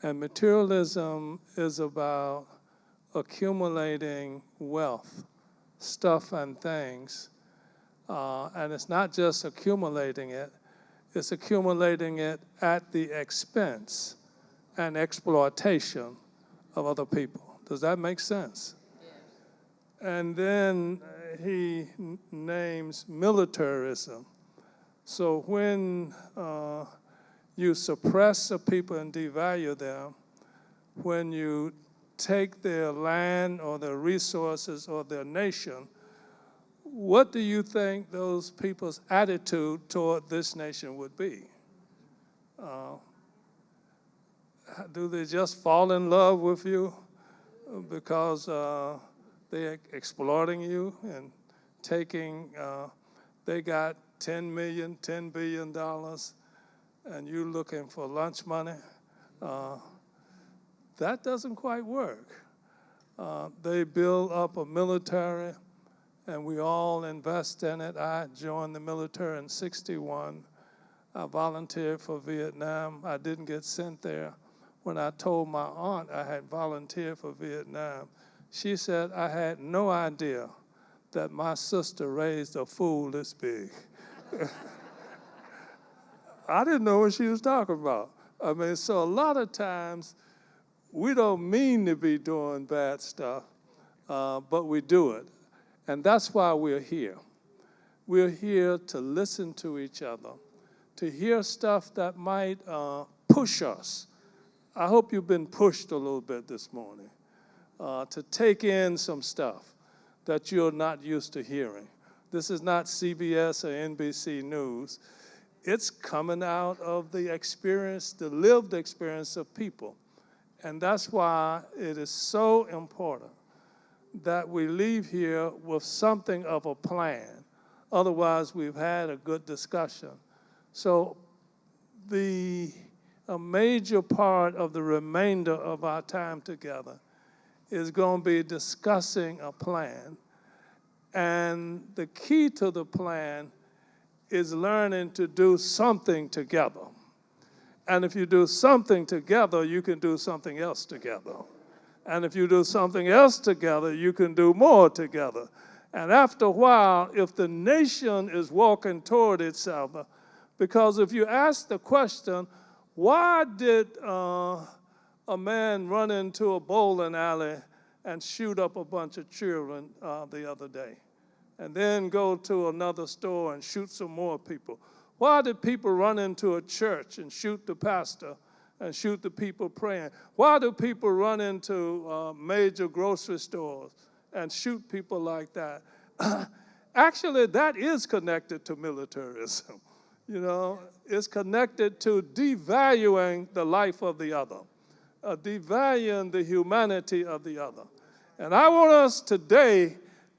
And materialism is about accumulating wealth, stuff and things. And it's not just accumulating it, it's accumulating it at the expense and exploitation of other people. Does that make sense? Yeah. And then he names militarism. So when you suppress the people and devalue them, when you take their land or their resources or their nation, what do you think those people's attitude toward this nation would be? Do they just fall in love with you because they're exploiting you and taking, they got $10 billion, and you looking for lunch money? That doesn't quite work. They build up a military, and we all invest in it. I joined the military in '61. I volunteered for Vietnam. I didn't get sent there. When I told my aunt I had volunteered for Vietnam, she said I had no idea that my sister raised a fool this big. I didn't know what she was talking about. I mean, so a lot of times we don't mean to be doing bad stuff, but we do it. And that's why we're here. We're here to listen to each other, to hear stuff that might push us. I hope you've been pushed a little bit this morning, to take in some stuff that you're not used to hearing. This is not CBS or NBC News. it's coming out of the experience, the lived experience of people. And that's why it is so important that we leave here with something of a plan. Otherwise, we've had a good discussion. So a major part of the remainder of our time together is going to be discussing a plan. And the key to the plan is learning to do something together. And if you do something together, you can do something else together. And if you do something else together, you can do more together. And after a while, if the nation is walking toward itself, because if you ask the question, why did a man run into a bowling alley and shoot up a bunch of children the other day, and then go to another store and shoot some more people? Why did people run into a church and shoot the pastor and shoot the people praying? Why do people run into major grocery stores and shoot people like that? Actually, that is connected to militarism. You know, it's connected to devaluing the life of the other, devaluing the humanity of the other. And I want us today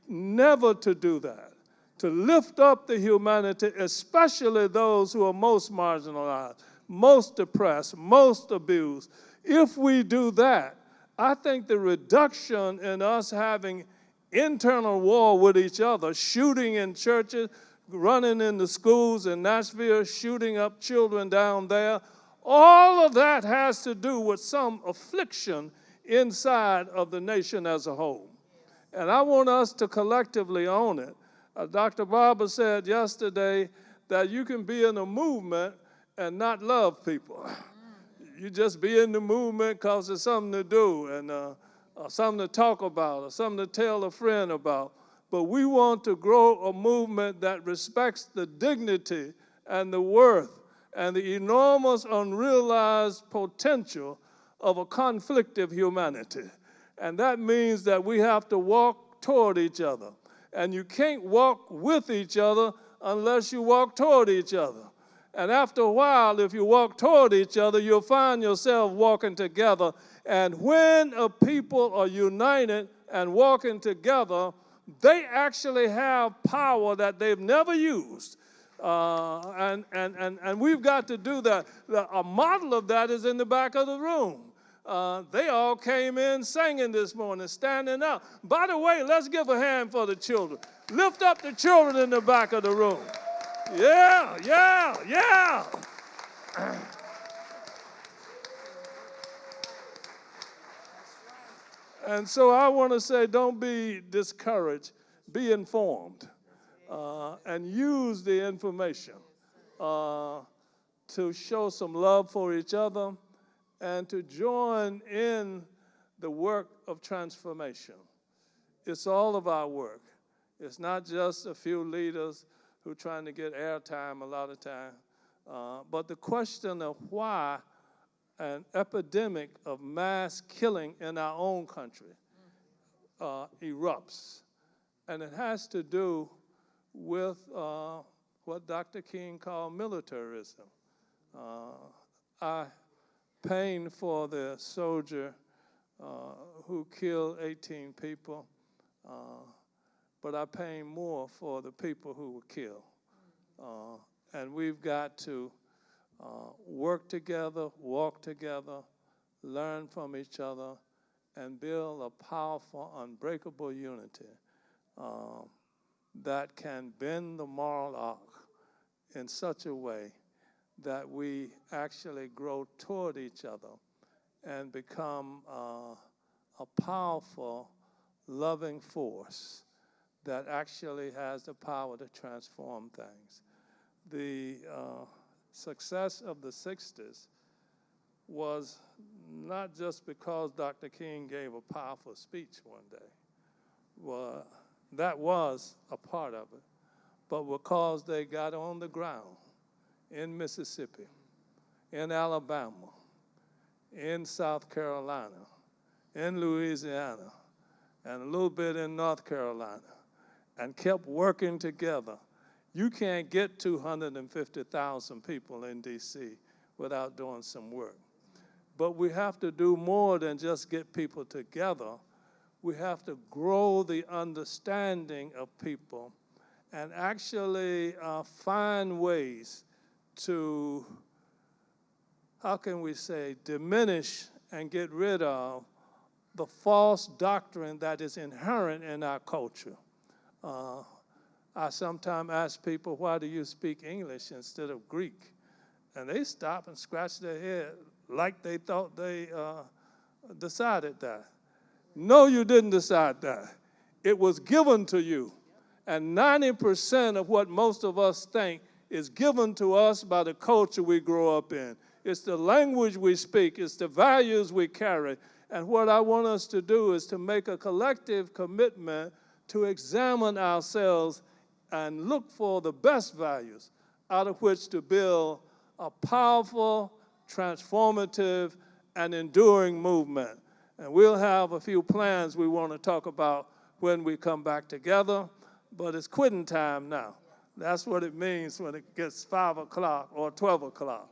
never to do that, to lift up the humanity, especially those who are most marginalized, most depressed, most abused. If we do that, I think the reduction in us having internal war with each other, shooting in churches, running into schools in Nashville, shooting up children down there, all of that has to do with some affliction inside of the nation as a whole. And I want us to collectively own it. Dr. Barber said yesterday that you can be in a movement and not love people. You just be in the movement because it's something to do and something to talk about or something to tell a friend about. But we want to grow a movement that respects the dignity and the worth and the enormous unrealized potential of a conflictive humanity. And that means that we have to walk toward each other. And you can't walk with each other unless you walk toward each other. And after a while, if you walk toward each other, you'll find yourself walking together. And when a people are united and walking together, they actually have power that they've never used. And we've got to do that. A model of that is in the back of the room. They all came in singing this morning, standing up. By the way, let's give a hand for the children. Lift up the children in the back of the room. Yeah, yeah, yeah. And so I want to say, don't be discouraged. Be informed and use the information to show some love for each other and to join in the work of transformation. It's all of our work. It's not just a few leaders who are trying to get airtime a lot of time, but the question of why an epidemic of mass killing in our own country erupts. And it has to do with what Dr. King called militarism. I pain for the soldier who killed 18 people, but I pain more for the people who were killed. And we've got to work together, walk together, learn from each other, and build a powerful, unbreakable unity that can bend the moral arc in such a way that we actually grow toward each other and become a powerful, loving force that actually has the power to transform things. The success of the 60s was not just because Dr. King gave a powerful speech one day. Well, that was a part of it, but because they got on the ground in Mississippi, in Alabama, in South Carolina, in Louisiana, and a little bit in North Carolina, and kept working together You can't get 250,000 people in D.C. without doing some work. But we have to do more than just get people together. We have to grow the understanding of people and actually find ways to, how can we say, diminish and get rid of the false doctrine that is inherent in our culture. I sometimes ask people, why do you speak English instead of Greek? And they stop and scratch their head like they thought they decided that. No, you didn't decide that. It was given to you. And 90% of what most of us think is given to us by the culture we grow up in. It's the language we speak. It's the values we carry. And what I want us to do is to make a collective commitment to examine ourselves and look for the best values out of which to build a powerful, transformative, and enduring movement. And we'll have a few plans we want to talk about when we come back together, but it's quitting time now. That's what it means when it gets 5 o'clock or 12 o'clock.